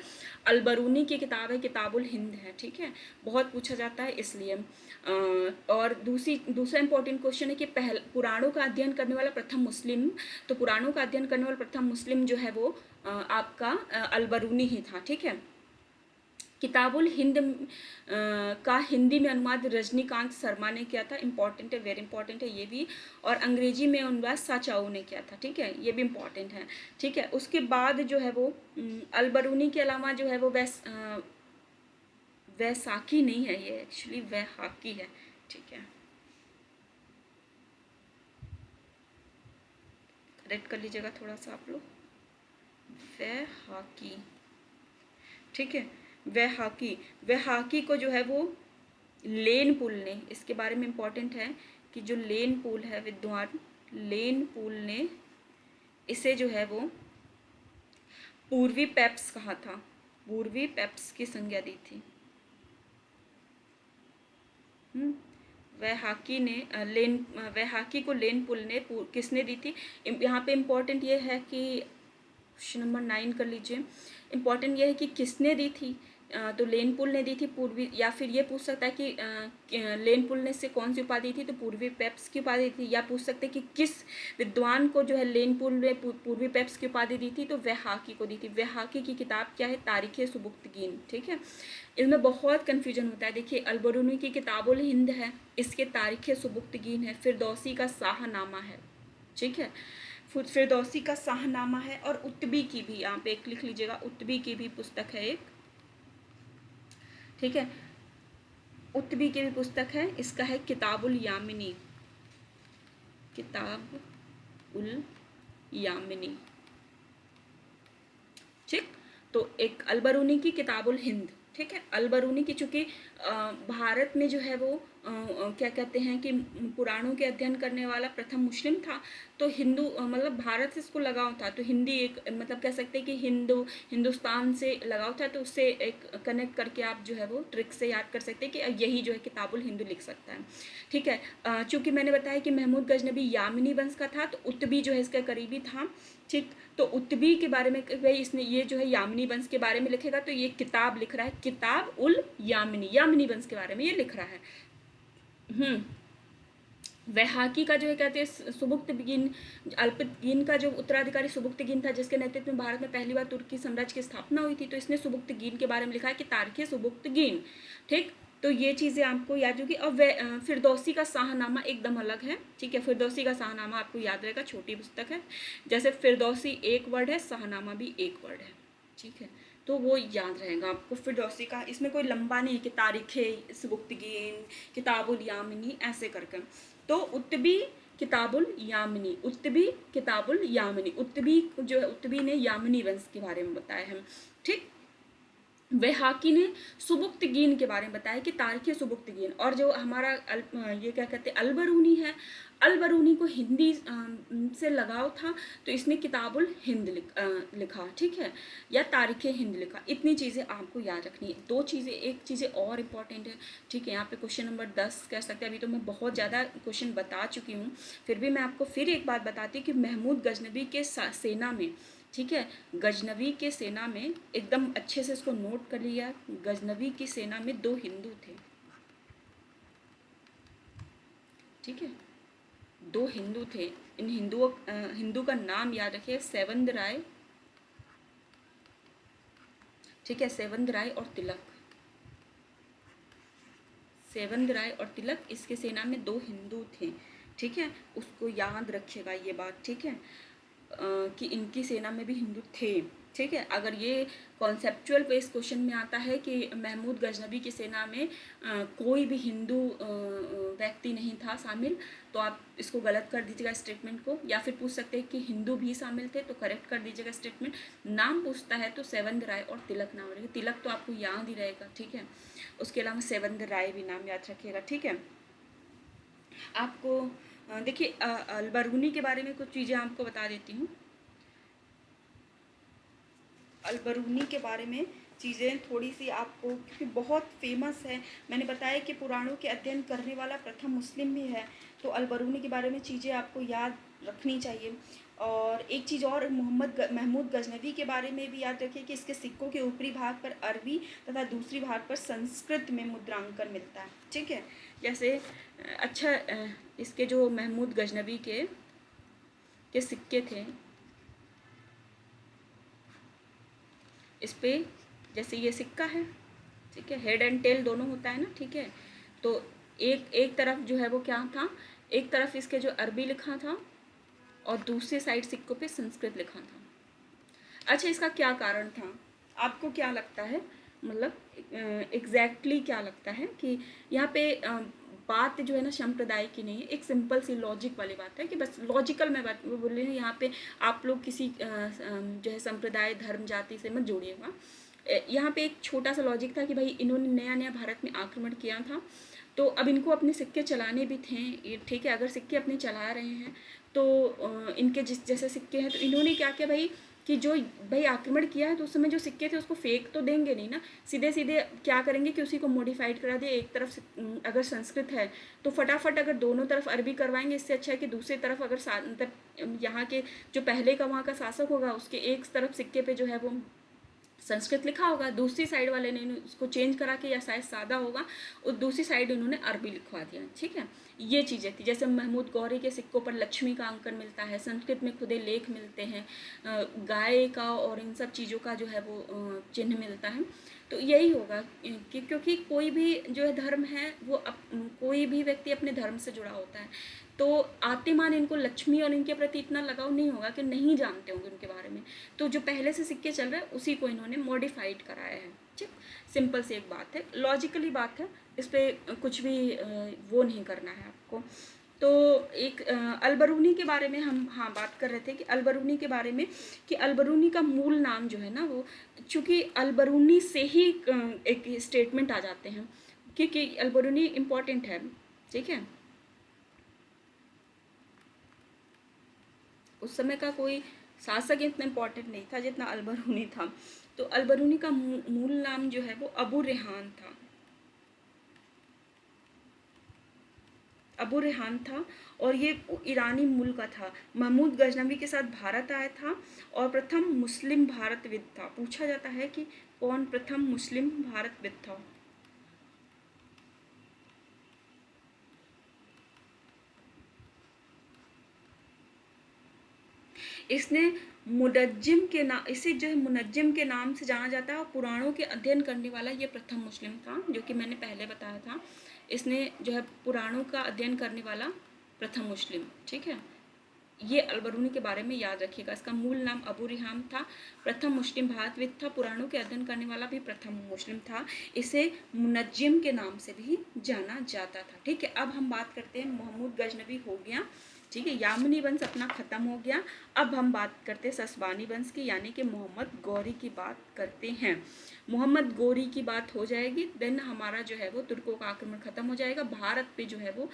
अलबरूनी की किताब है, किताबुल हिंद है। ठीक है, बहुत पूछा जाता है इसलिए। और दूसरा इंपॉर्टेंट क्वेश्चन है कि पुराणों का अध्ययन करने वाला प्रथम मुस्लिम, तो पुराणों का अध्ययन करने वाला प्रथम मुस्लिम जो है वो आपका अलबरूनी ही था। ठीक है। किताबुल हिंद का हिंदी में अनुवाद रजनीकांत शर्मा ने किया था। इंपॉर्टेंट है, वेरी इंपॉर्टेंट है ये भी। और अंग्रेजी में अनुवाद साचाऊ ने किया था। ठीक है, ये भी इंपॉर्टेंट है। ठीक है, उसके बाद जो है वो अलबरूनी के अलावा जो है वो वैसाखी नहीं है, ये एक्चुअली वैहाकी है। ठीक है, करेक्ट कर लीजिएगा थोड़ा सा आप लोग, वैहाकी। ठीक है, वैहाकी को जो है वो लेन पुल ने, इसके बारे में इंपॉर्टेंट है कि जो लेन पुल है, विद्वान लेन पुल ने इसे जो है वो पूर्वी पेप्स कहा था, पूर्वी पेप्स की संज्ञा दी थी। वैहाकी को लेन पुल ने किसने दी थी? यहाँ पे इम्पोर्टेंट ये है कि क्वेश्चन नंबर 9 कर लीजिए। इम्पॉर्टेंट ये है कि किसने दी थी, तो लेन पुल ने दी थी पूर्वी, या फिर ये पूछ सकता है कि लेन पुल ने से कौन सी उपाधि थी, तो पूर्वी पेप्स की उपाधि थी। या पूछ सकते हैं कि किस विद्वान को जो है लेन पुल ने पूर्वी पेप्स की उपाधि दी थी, तो वैहाकी को दी थी। वैहाकी की किताब क्या है? तारीख़ सुबुक्तगीन। ठीक है, इसमें बहुत कन्फ्यूजन होता है। देखिए, अलबरूनी की किताबुल हिंद है, इसके तारीख़ सुबुक्तगीन है, फिरदौसी का शाहनामा है। ठीक है, फिरदौसी का शाहनामा है, और उत्तबी की भी, यहाँ पे एक लिख लीजिएगा, उत्तबी की भी पुस्तक है एक। ठीक है, उत्तबी की भी पुस्तक है, इसका है किताबुल यामिनी, किताबुल यामिनी। ठीक, तो एक अलबरूनी की किताबुल हिंद। ठीक है, अलबरूनी की, चूँकि भारत में जो है वो क्या कहते हैं कि पुराणों के अध्ययन करने वाला प्रथम मुस्लिम था, तो हिंदू मतलब भारत से इसको लगाव था, तो हिंदी एक मतलब कह सकते हैं कि हिंदुस्तान से लगाव था, तो उससे एक कनेक्ट करके आप जो है वो ट्रिक से याद कर सकते हैं कि यही जो है किताबुल हिंदू लिख सकता है। ठीक है, चूँकि मैंने बताया कि महमूद गजनबी यामिनी वंश का था, तो उत्तबी जो है इसका करीबी था। ठीक, तो उत्तबी के बारे में भाई इसने ये जो है यामिनी वंश के बारे में लिखेगा, तो ये किताब लिख रहा है, किताब उल यामिनी, यामिनी वंश के बारे में ये लिख रहा है। वैहाकी का जो है कहते हैं सुबुक्तगीन, अल्पतगीन का जो उत्तराधिकारी सुबुक्तगीन था, जिसके नेतृत्व में भारत में पहली बार तुर्की साम्राज्य की स्थापना हुई थी, तो इसने सुबुक्तगीन के बारे में लिखा है कि तारीख़ सुबुक्तगीन। ठीक, तो ये चीज़ें आपको याद होगी। और फिरदौसी का शाहनामा एकदम अलग है। ठीक है, फिरदौसी का शाहनामा आपको याद रहेगा, छोटी पुस्तक है। जैसे फिरदौसी एक वर्ड है, शाहनामा भी एक वर्ड है। ठीक है, तो वो याद रहेगा आपको फिरदौसी का। इसमें कोई लंबा नहीं है कि तारीख़ सुबुक्तगीन, किताबुल यामिनी ऐसे करके। तो उत्तबी किताबुल यामिनी, उत्तबी किताबुल यामिनी, उत्तबी जो है उत्तबी ने यामिनी वंश के बारे में बताया है। ठीक, वैहाकी ने सुबुक्तगीन के बारे में बताया कि तारीख़ सुबुक्तगीन। और जो हमारा ये क्या कहते हैं अलबरूनी है, अलबरूनी को हिंदी से लगाव था, तो इसने किताबुल हिंद लिखा। ठीक है, या तारीख़ हिंद लिखा। इतनी चीज़ें आपको याद रखनी है। दो चीज़ें, एक चीज़ें और इम्पॉर्टेंट है। ठीक है, यहाँ पे क्वेश्चन नंबर 10 कह सकते हैं। अभी तो मैं बहुत ज़्यादा क्वेश्चन बता चुकी हूँ, फिर भी मैं आपको फिर एक बात बताती हूँ कि महमूद गजनबी के सेना में, ठीक है, गजनवी के सेना में, एकदम अच्छे से इसको नोट कर लिया, गजनवी की सेना में 2 हिंदू थे। ठीक है, 2 हिंदू थे। इन हिंदू का नाम याद रखिए, सेवंद राय। ठीक है, सेवंद राय और तिलक, सेवंद राय और तिलक, इसके सेना में 2 हिंदू थे। ठीक है, उसको याद रखिएगा ये बात। ठीक है, कि इनकी सेना में भी हिंदू थे। ठीक है, अगर ये कॉन्सेप्चुअल बेस क्वेश्चन में आता है कि महमूद गजनबी की सेना में कोई भी हिंदू व्यक्ति नहीं था शामिल, तो आप इसको गलत कर दीजिएगा स्टेटमेंट को। या फिर पूछ सकते हैं कि हिंदू भी शामिल थे, तो करेक्ट कर दीजिएगा स्टेटमेंट। नाम पूछता है तो सेवंद राय और तिलक नाम रहेगा। तिलक तो आपको याद ही रहेगा। ठीक है, उसके अलावा सेवंद राय भी नाम याद रखिएगा। ठीक है, आपको देखिए अलबरूनी के बारे में कुछ चीज़ें आपको बता देती हूँ। अलबरूनी के बारे में चीज़ें थोड़ी सी आपको, क्योंकि बहुत फेमस है, मैंने बताया कि पुराणों के अध्ययन करने वाला प्रथम मुस्लिम भी है, तो अलबरूनी के बारे में चीज़ें आपको याद रखनी चाहिए। और एक चीज़ और, महमूद गजनवी के बारे में भी याद रखिए कि इसके सिक्कों के ऊपरी भाग पर अरबी तथा दूसरी भाग पर संस्कृत में मुद्रांकन मिलता है। ठीक है, जैसे अच्छा इसके जो महमूद गजनवी के सिक्के थे, इस पे जैसे ये सिक्का है, ठीक है, हेड एंड टेल दोनों होता है ना। ठीक है, तो एक तरफ जो है वो क्या था, एक तरफ इसके जो अरबी लिखा था और दूसरे साइड सिक्कों पे संस्कृत लिखा था। अच्छा, इसका क्या कारण था, आपको क्या लगता है, मतलब एग्जैक्टली क्या लगता है कि यहाँ पे बात जो है ना संप्रदाय की नहीं है, एक सिंपल सी लॉजिक वाली बात है कि बस लॉजिकल में बात बोल रही हूँ। यहाँ पे आप लोग किसी जो है संप्रदाय, धर्म, जाति से मत जोड़िएगा। यहाँ पे एक छोटा सा लॉजिक था कि भाई इन्होंने नया नया भारत में आक्रमण किया था, तो अब इनको अपने सिक्के चलाने भी थे। ठीक है, अगर सिक्के अपने चला रहे हैं तो इनके जिस जैसे सिक्के हैं, तो इन्होंने क्या किया भाई, कि जो भाई आक्रमण किया है तो उस समय जो सिक्के थे उसको फेंक तो देंगे नहीं ना, सीधे सीधे क्या करेंगे कि उसी को मॉडिफाइड करा दिए। एक तरफ से अगर संस्कृत है तो फटाफट अगर दोनों तरफ अरबी करवाएंगे, इससे अच्छा है कि दूसरी तरफ अगर मतलब यहाँ के जो पहले का वहाँ का शासक होगा उसके एक तरफ सिक्के पे जो है वो संस्कृत लिखा होगा, दूसरी साइड वाले ने उसको चेंज करा के, या शायद सादा होगा, और दूसरी साइड उन्होंने अरबी लिखवा दिया। ठीक है, ये चीज़ें थी। जैसे महमूद गौरी के सिक्कों पर लक्ष्मी का अंकन मिलता है, संस्कृत में खुदे लेख मिलते हैं, गाय का और इन सब चीज़ों का जो है वो चिन्ह मिलता है। तो यही होगा कि क्योंकि कोई भी जो है धर्म है वो कोई भी व्यक्ति अपने धर्म से जुड़ा होता है, तो आतिमान इनको लक्ष्मी और इनके प्रति इतना लगाव नहीं होगा कि नहीं जानते होंगे उनके बारे में। तो जो पहले से सिक्के चल रहे हैं उसी को इन्होंने मॉडिफाइड कराया है। ठीक, सिंपल सी एक बात है, लॉजिकली बात है, इस पर कुछ भी वो नहीं करना है आपको। तो एक अलबरूनी के बारे में हम बात कर रहे थे कि अलबरूनी के बारे में, कि अलबरूनी का मूल नाम जो है ना वो, चूँकि अलबरूनी से ही एक स्टेटमेंट आ जाते हैं, क्योंकि अलबरूनी इम्पॉर्टेंट है। ठीक है, उस समय का कोई शासक इतना इम्पोर्टेंट नहीं था जितना अलबरूनी था। तो अलबरूनी का मूल नाम जो है वो अबू रेहान था, अबू रेहान था, और ये ईरानी मूल का था। महमूद गजनवी के साथ भारत आया था और प्रथम मुस्लिम भारतविद था। पूछा जाता है कि कौन प्रथम मुस्लिम भारतविद था। इसने मुनज्जिम के नाम, इसे जो है मुनज्जिम के नाम से जाना जाता है, और पुराणों के अध्ययन करने वाला ये प्रथम मुस्लिम था, जो कि मैंने पहले बताया था। इसने जो है पुराणों का अध्ययन करने वाला प्रथम मुस्लिम। ठीक है, ये अलबरूनी के बारे में याद रखिएगा। इसका मूल नाम अबू रिहाम था, प्रथम मुस्लिम भारतविद था, पुराणों के अध्ययन करने वाला भी प्रथम मुस्लिम था। इसे मुनज्जिम के नाम से भी जाना जाता था। ठीक है, अब हम बात करते हैं, महमूद गजनवी हो गया। ठीक है, यामनी वंश अपना ख़त्म हो गया। अब हम बात करते हैं ससबानी वंश की, यानी कि मोहम्मद गौरी की बात करते हैं। मोहम्मद गौरी की बात हो जाएगी, देन हमारा जो है वो तुर्कों का आक्रमण ख़त्म हो जाएगा, भारत पे जो है वो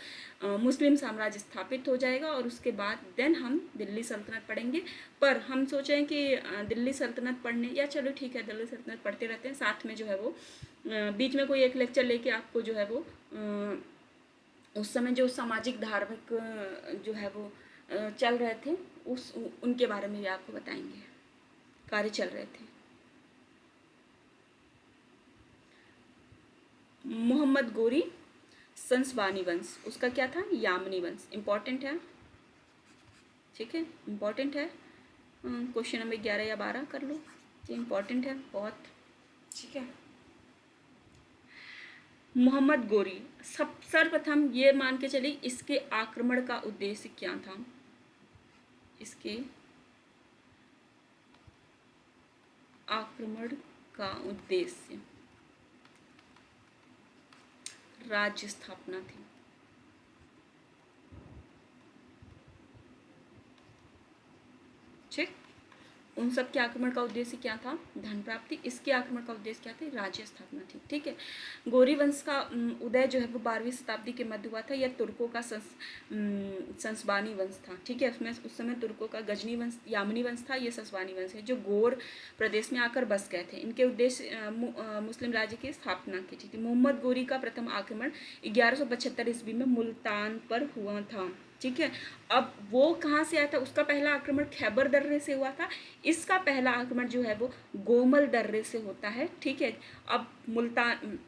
मुस्लिम साम्राज्य स्थापित हो जाएगा, और उसके बाद देन हम दिल्ली सल्तनत पढ़ेंगे। पर हम सोचें कि दिल्ली सल्तनत पढ़ने, या चलो ठीक है दिल्ली सल्तनत पढ़ते रहते हैं, साथ में जो है वो बीच में कोई एक लेक्चर लेके आपको जो है वो उस समय जो सामाजिक धार्मिक जो है वो चल रहे थे उनके बारे में भी आपको बताएंगे, कार्य चल रहे थे। मोहम्मद गोरी संसबानी वंश, उसका क्या था, यामनी वंश। इम्पॉर्टेंट है, ठीक है, इम्पॉर्टेंट है। क्वेश्चन नंबर 11 या 12 कर लो, ये इम्पॉर्टेंट है बहुत। ठीक है, मोहम्मद गोरी, सर्वप्रथम ये मान के चलिए इसके आक्रमण का उद्देश्य क्या था। इसके आक्रमण का उद्देश्य राज्य स्थापना थी। ठीक, उन सब के आक्रमण का उद्देश्य क्या था, धन प्राप्ति। इसके आक्रमण का उद्देश्य क्या था, राज्य स्थापना थी। ठीक है, गौरी वंश का उदय जो है वो 12वीं शताब्दी के मध्य हुआ था। यह तुर्कों का संसबानी वंश था। ठीक है, उसमें उस समय तुर्कों का गजनी वंश, यामनी वंश था, ये संसबानी वंश है, जो गोर प्रदेश में आकर बस गए थे। इनके उद्देश्य मुस्लिम राज्य की स्थापना की थी। मोहम्मद गोरी का प्रथम आक्रमण 1175 ईस्वी में मुल्तान पर हुआ था। ठीक है, अब वो कहाँ से आया था, उसका पहला आक्रमण खैबर दर्रे से हुआ था, इसका पहला आक्रमण जो है वो गोमल दर्रे से होता है। ठीक है, अब मुल्तान,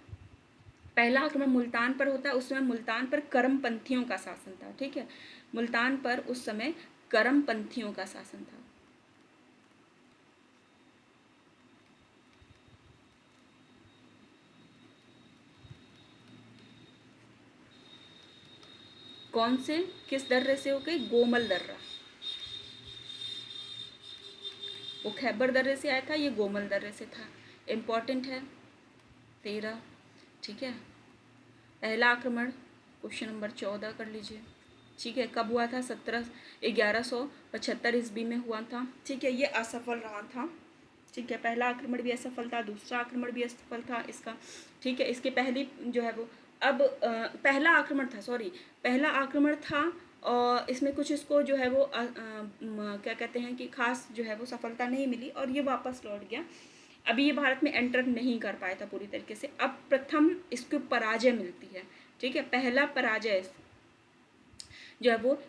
पहला आक्रमण मुल्तान पर होता है, उस समय मुल्तान पर करमपंथियों का शासन था। ठीक है, मुल्तान पर उस समय करमपंथियों का शासन था। कौन से, किस दर्रे से हो गए, गोमल दर्रा, वो खैबर दर्रे से आया था, ये गोमल दर्रे से था। इम्पॉर्टेंट है 13। ठीक है, पहला आक्रमण क्वेश्चन नंबर 14 कर लीजिए। ठीक है, कब हुआ था, 1175 ईस्वी में हुआ था। ठीक है, ये असफल रहा था। ठीक है, पहला आक्रमण भी असफल था, दूसरा आक्रमण भी असफल था इसका। ठीक है, इसके पहली जो है वो, अब पहला आक्रमण था, सॉरी, पहला आक्रमण था और इसमें कुछ इसको जो है वो क्या कहते हैं कि खास जो है वो सफलता नहीं मिली और ये वापस लौट गया। अभी ये भारत में एंटर नहीं कर पाया था पूरी तरीके से। अब प्रथम इसको पराजय मिलती है, ठीक है। पहला पराजय जो है वो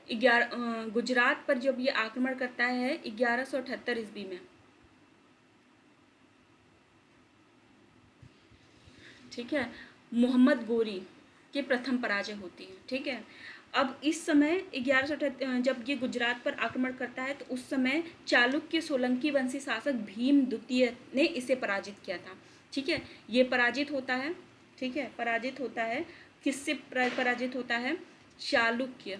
गुजरात पर जब ये आक्रमण करता है 1178 ईस्वी में, ठीक है। मोहम्मद गोरी की प्रथम पराजय होती है, ठीक है। अब इस समय 1178 जब ये गुजरात पर आक्रमण करता है तो उस समय चालुक्य सोलंकी वंशी शासक भीम द्वितीय ने इसे पराजित किया था, ठीक है। ये पराजित होता है, ठीक है, पराजित होता है। किससे पराजित होता है? चालुक्य।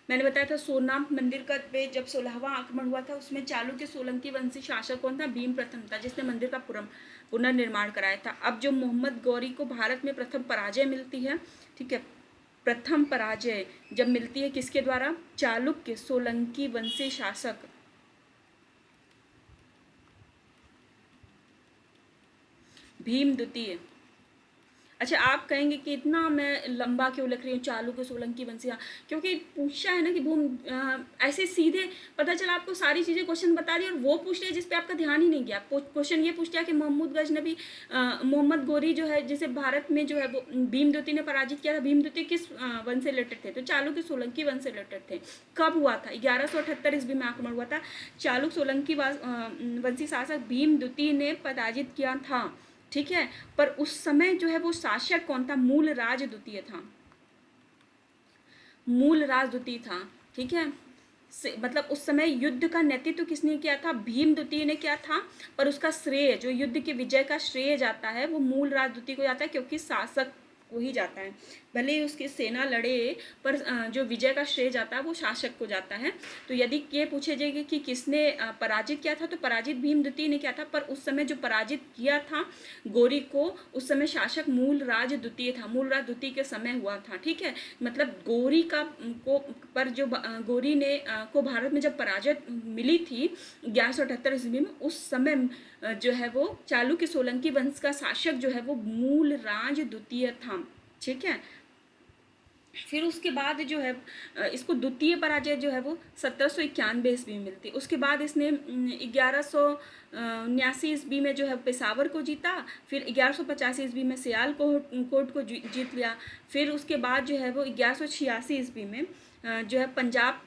मैंने बताया था सोमनाथ मंदिर का पे जब 16वां आक्रमण हुआ था उसमें चालुक्य सोलंकी वंशी शासक कौन था? भीम प्रथम था, जिसने मंदिर का पुनर्निर्माण कराया था। अब जो मोहम्मद गौरी को भारत में प्रथम पराजय मिलती है, ठीक है, प्रथम पराजय जब मिलती है किसके द्वारा? चालुक्य सोलंकी वंशी शासक भीम द्वितीय। अच्छा, आप कहेंगे कि इतना मैं लंबा क्यों लिख रही हूँ चालुक्य सोलंकी वंशी? क्योंकि पूछा है ना कि भूम ऐसे सीधे पता चला आपको सारी चीज़ें क्वेश्चन बता दी और वो पूछ लिया जिस पे आपका ध्यान ही नहीं गया। क्वेश्चन ये पूछ लिया कि महमूद गजनबी मोहम्मद गोरी जो है जिसे भारत में जो है वो भीम द्वितीय ने पराजित किया था, भीम द्वितीय किस वन से रिलेटेड थे? तो चालुक्य सोलंकी वन से रिलेटेड थे। कब हुआ था? 1178 ईस्वी में आक्रमण हुआ था। चालुक्य सोलंकी वंशी शासक भीम द्वितीय ने पराजित किया था, ठीक है। पर उस समय जो है वो शासक कौन था? मूलराज द्वितीय था, मूलराज द्वितीय था, ठीक है। मतलब उस समय युद्ध का नेतृत्व किसने किया था? भीम द्वितीय ने किया था। पर उसका श्रेय, जो युद्ध के विजय का श्रेय जाता है वो मूलराज द्वितीय को जाता है, क्योंकि शासक को ही जाता है। भले ही उसकी सेना लड़े पर जो विजय का श्रेय जाता है वो शासक को जाता है। तो यदि ये पूछे जाएगा कि किसने पराजित किया था, तो पराजित भीम द्वितीय ने किया था। पर उस समय जो पराजित किया था गोरी को, उस समय शासक मूलराज द्वितीय था, मूलराज द्वितीय के समय हुआ था, ठीक है। मतलब गोरी का पर जो गोरी ने को भारत में जब पराजय मिली थी 1178 ईस्वी में, उस समय जो है वो चालुक्य सोलंकी वंश का शासक जो है वो मूलराज द्वितीय था, ठीक है। फिर उसके बाद जो है इसको द्वितीय पराजय जो है वो 1791 ईस्वी में मिलती। उसके बाद इसने 1189 ईस्वी में जो है पेशावर को जीता। फिर 1185 ईस्वी में सियालकोट को जीत लिया। फिर उसके बाद जो है वो 1186 ईस्वी में जो है पंजाब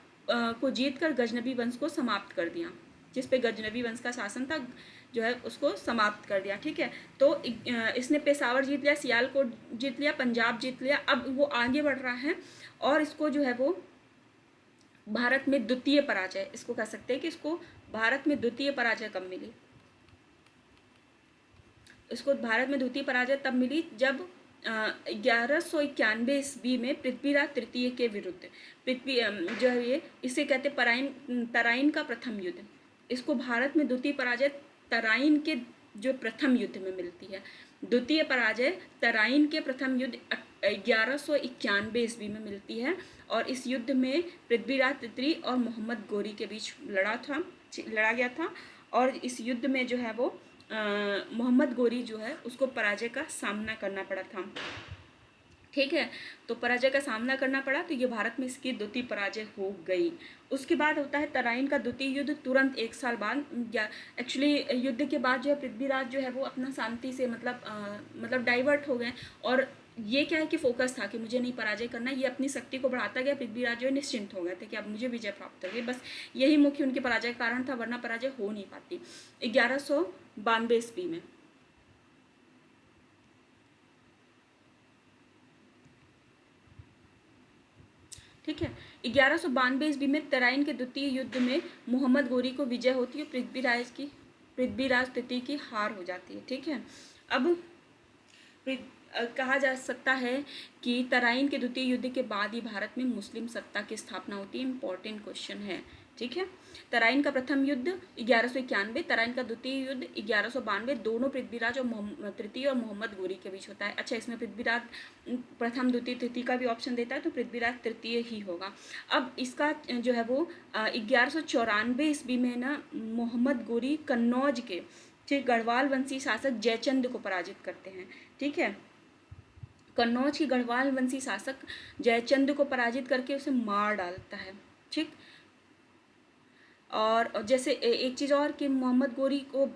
को जीत कर गजनबी वंश को समाप्त कर दिया, जिस पे गजनबी वंश का शासन था जो है उसको समाप्त कर दिया, ठीक है। तो इसने पेशावर जीत लिया, सियालकोट जीत लिया, पंजाब जीत लिया। अब वो आगे बढ़ रहा है और इसको जो है वो भारत में द्वितीय पराजय, इसको कह सकते हैं कि इसको भारत में द्वितीय पराजय कब मिली? इसको भारत में द्वितीय पराजय तब मिली जब 1191 ईस्वी में पृथ्वीराज तृतीय के विरुद्ध, पृथ्वी जो है ये इसे कहते तराइन का प्रथम युद्ध। इसको भारत में द्वितीय पराजय तराइन के जो प्रथम युद्ध में मिलती है। द्वितीय पराजय तराइन के प्रथम युद्ध 1191 ईस्वी में मिलती है और इस युद्ध में पृथ्वीराज तृतीय और मोहम्मद गोरी के बीच लड़ा गया था। और इस युद्ध में जो है वो मोहम्मद गोरी जो है उसको पराजय का सामना करना पड़ा था, ठीक है। तो पराजय का सामना करना पड़ा, तो ये भारत में इसकी द्वितीय पराजय हो गई। उसके बाद होता है तराइन का द्वितीय युद्ध, तुरंत एक साल बाद, या एक्चुअली युद्ध के बाद जो है पृथ्वीराज जो है वो अपना शांति से मतलब डाइवर्ट हो गए। और ये क्या है कि फोकस था कि मुझे नहीं पराजय करना, ये अपनी शक्ति को बढ़ाता गया। पृथ्वीराज जो है निश्चिंत हो गए थे कि अब मुझे विजय प्राप्त हो गई, बस यही मुख्य उनके पराजय का कारण था, वरना पराजय हो नहीं पाती। 1192 ईस्वी में, ठीक है, 1192 ईस्वी में तराइन के द्वितीय युद्ध में मोहम्मद गोरी को विजय होती है, पृथ्वीराज तृतीय की हार हो जाती है, ठीक है। अब कहा जा सकता है कि तराइन के द्वितीय युद्ध के बाद ही भारत में मुस्लिम सत्ता की स्थापना होती है। इंपॉर्टेंट क्वेश्चन है, ठीक है। तराइन का प्रथम युद्ध 1191, तराइन का द्वितीय युद्ध 1192, दोनों पृथ्वीराज और तृतीय और मोहम्मद गोरी के बीच होता है। अच्छा, इसमें पृथ्वीराज प्रथम द्वितीय तृतीय का भी ऑप्शन देता है, तो पृथ्वीराज तृतीय ही होगा। अब इसका जो है वो 1194 ईस्वी में ना मोहम्मद गोरी कन्नौज के गढ़वाल वंशी शासक जयचंद को पराजित करते हैं, ठीक है। कन्नौज की गढ़वाल वंशी शासक जयचंद को पराजित करके उसे मार डालता है। ठीक। और जैसे एक चीज़ और कि मोहम्मद गोरी को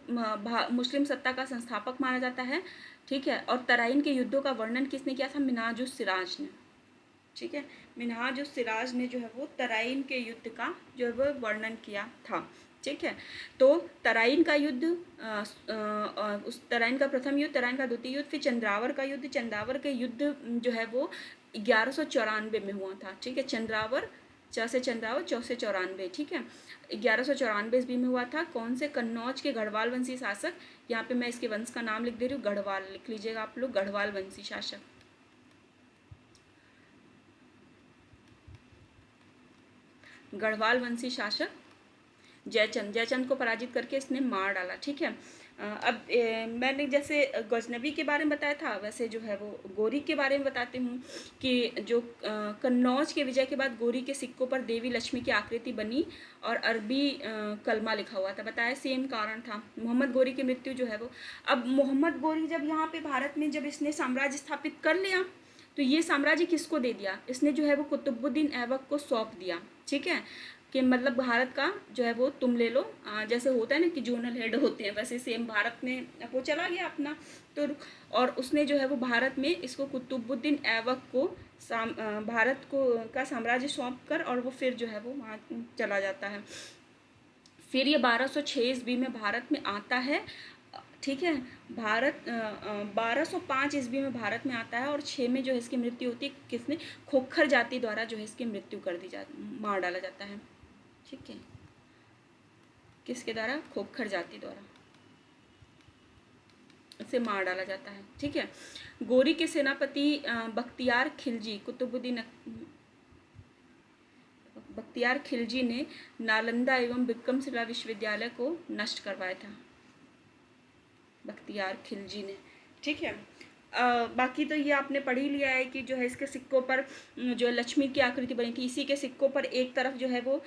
मुस्लिम सत्ता का संस्थापक माना जाता है। ठीक है। और तराइन के युद्धों का वर्णन किसने किया था? मिन्हाजुस सिराज ने। ठीक है। मिन्हाजुस सिराज ने जो है वो तराइन के युद्ध का जो है वो वर्णन किया था। ठीक है। तो तराइन का युद्ध, उस तराइन का प्रथम युद्ध, तराइन का द्वितीय युद्ध, फिर चंद्रावर का युद्ध। चंद्रावर के युद्ध जो है वो 1194 में हुआ था। ठीक है। चंद्रावर, च से चंद्रावर, चौ से 94। ठीक है। 1194 ईस्वी में हुआ था। कौन से? कन्नौज के गढ़वाल वंशी शासक। यहाँ पे मैं इसके वंश का नाम लिख दे रही हूँ, गढ़वाल लिख लीजिएगा आप लोग, गढ़वाल वंशी शासक। गढ़वाल वंशी शासक जयचंद को पराजित करके इसने मार डाला। ठीक है। अब मैंने जैसे गजनवी के बारे में बताया था, वैसे जो है वो गोरी के बारे में बताती हूँ कि जो कन्नौज के विजय के बाद गोरी के सिक्कों पर देवी लक्ष्मी की आकृति बनी और अरबी कलमा लिखा हुआ था। बताया सेम कारण था। मोहम्मद गोरी की मृत्यु जो है वो, अब मोहम्मद गोरी जब यहाँ पे भारत में जब इसने साम्राज्य स्थापित कर लिया तो ये साम्राज्य किसको दे दिया? इसने जो है वो कुतुबुद्दीन ऐबक को सौंप दिया। ठीक है। कि मतलब भारत का जो है वो तुम ले लो, जैसे होता है ना कि जोनल हेड होते हैं, वैसे सेम भारत में वो चला गया अपना। तो और उसने जो है वो भारत में इसको कुतुबुद्दीन ऐबक को भारत को का साम्राज्य सौंप कर और वो फिर जो है वो वहाँ चला जाता है। फिर ये 1206 ईस्वी में भारत में आता है। ठीक है। भारत 1205 ईस्वी में भारत में आता है और 6 में जो है इसकी मृत्यु होती है। किसने? खोखर जाति द्वारा जो है इसकी मृत्यु कर दी मार डाला जाता है। ठीक है। किसके द्वारा? खोखर जाति द्वारा इसे मार डाला जाता है। ठीक है। गोरी के सेनापति बख्तियार खिलजी ने नालंदा एवं विक्रमशिला विश्वविद्यालय को नष्ट करवाया था। बख्तियार खिलजी ने। ठीक है। बाकी तो ये आपने पढ़ ही लिया है कि जो है इसके सिक्कों पर जो लक्ष्मी की आकृति बनी थी। इसी के सिक्कों पर एक तरफ जो है वो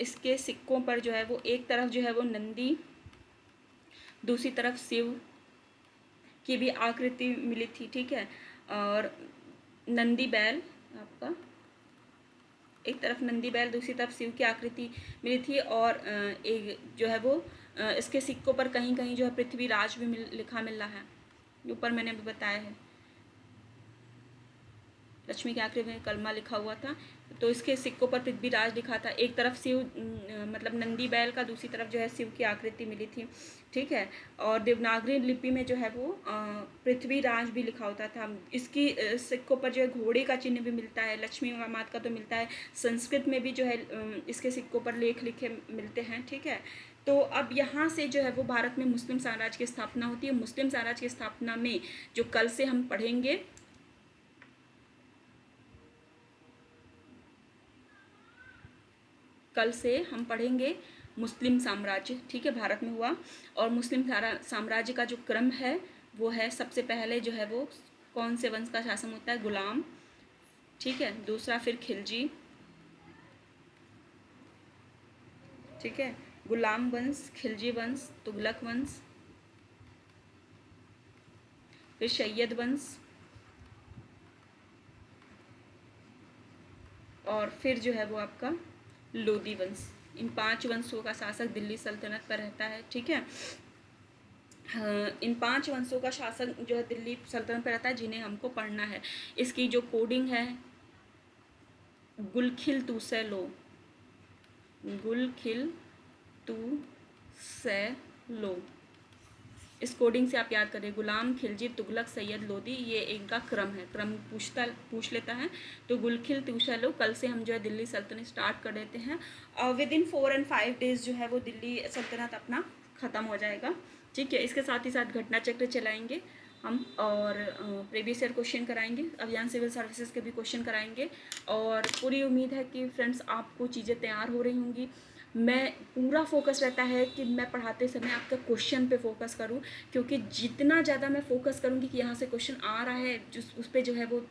इसके सिक्कों पर जो है वो एक तरफ जो है वो नंदी, दूसरी तरफ शिव की भी आकृति मिली थी। ठीक है। और नंदी बैल, आपका एक तरफ नंदी बैल, दूसरी तरफ शिव की आकृति मिली थी। और एक जो है वो इसके सिक्कों पर कहीं कहीं जो है पृथ्वीराज भी लिखा मिल रहा है, ऊपर मैंने भी बताया है। लक्ष्मी की आकृति में कलमा लिखा हुआ था, तो इसके सिक्कों पर पृथ्वीराज लिखा था। एक तरफ शिव मतलब नंदी बैल का, दूसरी तरफ जो है शिव की आकृति मिली थी। ठीक है। और देवनागरी लिपि में जो है वो पृथ्वीराज भी लिखा होता था। इसकी सिक्कों पर जो है घोड़े का चिन्ह भी मिलता है, लक्ष्मी माता का तो मिलता है। संस्कृत में भी जो है इसके सिक्कों पर लेख लिखे मिलते हैं। ठीक है। तो अब यहाँ से जो है वो भारत में मुस्लिम साम्राज्य की स्थापना होती है। मुस्लिम साम्राज्य की स्थापना में जो कल से हम पढ़ेंगे, कल से हम पढ़ेंगे मुस्लिम साम्राज्य। ठीक है। भारत में हुआ। और मुस्लिम साम्राज्य का जो क्रम है वो है, सबसे पहले जो है वो कौन से वंश का शासन होता है? गुलाम। ठीक है। दूसरा फिर खिलजी। ठीक है। गुलाम वंश, खिलजी वंश, तुगलक वंश, फिर सैयद वंश, और फिर जो है वो आपका लोदी वंश। इन 5 वंशों का शासक दिल्ली सल्तनत पर रहता है। ठीक है। इन 5 वंशों का शासन जो है दिल्ली सल्तनत पर रहता है, जिन्हें हमको पढ़ना है। इसकी जो कोडिंग है, गुलखिल तुसैलो, गुलखिल तुसैलो, इस कोडिंग से आप याद करें। गुलाम, खिलजी, तुगलक, सैयद, लोदी, ये इनका क्रम है। क्रम पूछ लेता है। तो गुलखिल तुसैलो, कल से हम जो है दिल्ली सल्तनत स्टार्ट कर देते हैं। और विद इन 4 और 5 डेज जो है वो दिल्ली सल्तनत अपना ख़त्म हो जाएगा। ठीक है। इसके साथ ही साथ घटना चक्र चलाएंगे हम, और प्रीवियस ईयर क्वेश्चन कराएंगे, अभियान सिविल सर्विसेज के भी क्वेश्चन कराएंगे। और पूरी उम्मीद है कि फ्रेंड्स आपको चीज़ें तैयार हो रही होंगी। मैं पूरा फोकस रहता है कि मैं पढ़ाते समय आपका क्वेश्चन पे फोकस करूं, क्योंकि जितना ज़्यादा मैं फोकस करूंगी कि यहाँ से क्वेश्चन आ रहा है, उस पर जो है वो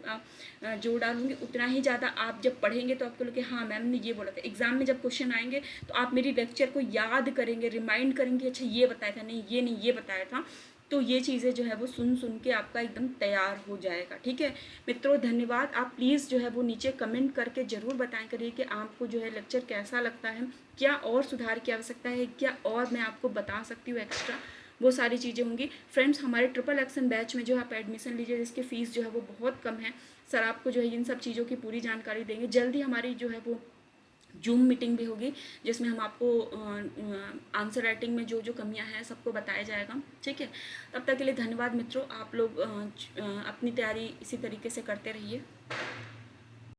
जोर डालूंगी, उतना ही ज़्यादा आप जब पढ़ेंगे तो आपको लगे हाँ मैम ने ये बोला था। एग्जाम में जब क्वेश्चन आएंगे तो आप मेरी लेक्चर को याद करेंगे, रिमाइंड करेंगे, अच्छा ये बताया था, नहीं ये बताया था। तो ये चीज़ें जो है वो सुन सुन के आपका एकदम तैयार हो जाएगा। ठीक है मित्रों, धन्यवाद। आप प्लीज़ जो है वो नीचे कमेंट करके ज़रूर बताएं करिए कि आपको जो है लेक्चर कैसा लगता है, क्या और सुधार की आवश्यकता है, क्या और मैं आपको बता सकती हूँ एक्स्ट्रा, वो सारी चीज़ें होंगी। फ्रेंड्स, हमारे ट्रिपल एक्शन बैच में जो आप एडमिशन लीजिए, जिसकी फ़ीस जो है वो बहुत कम है। सर आपको जो है इन सब चीज़ों की पूरी जानकारी देंगे। जल्दी हमारी जो है वो जूम मीटिंग भी होगी, जिसमें हम आपको आंसर राइटिंग में जो जो कमियां हैं सबको बताया जाएगा। ठीक है, तब तक के लिए धन्यवाद मित्रों। आप लोग अपनी तैयारी इसी तरीके से करते रहिए।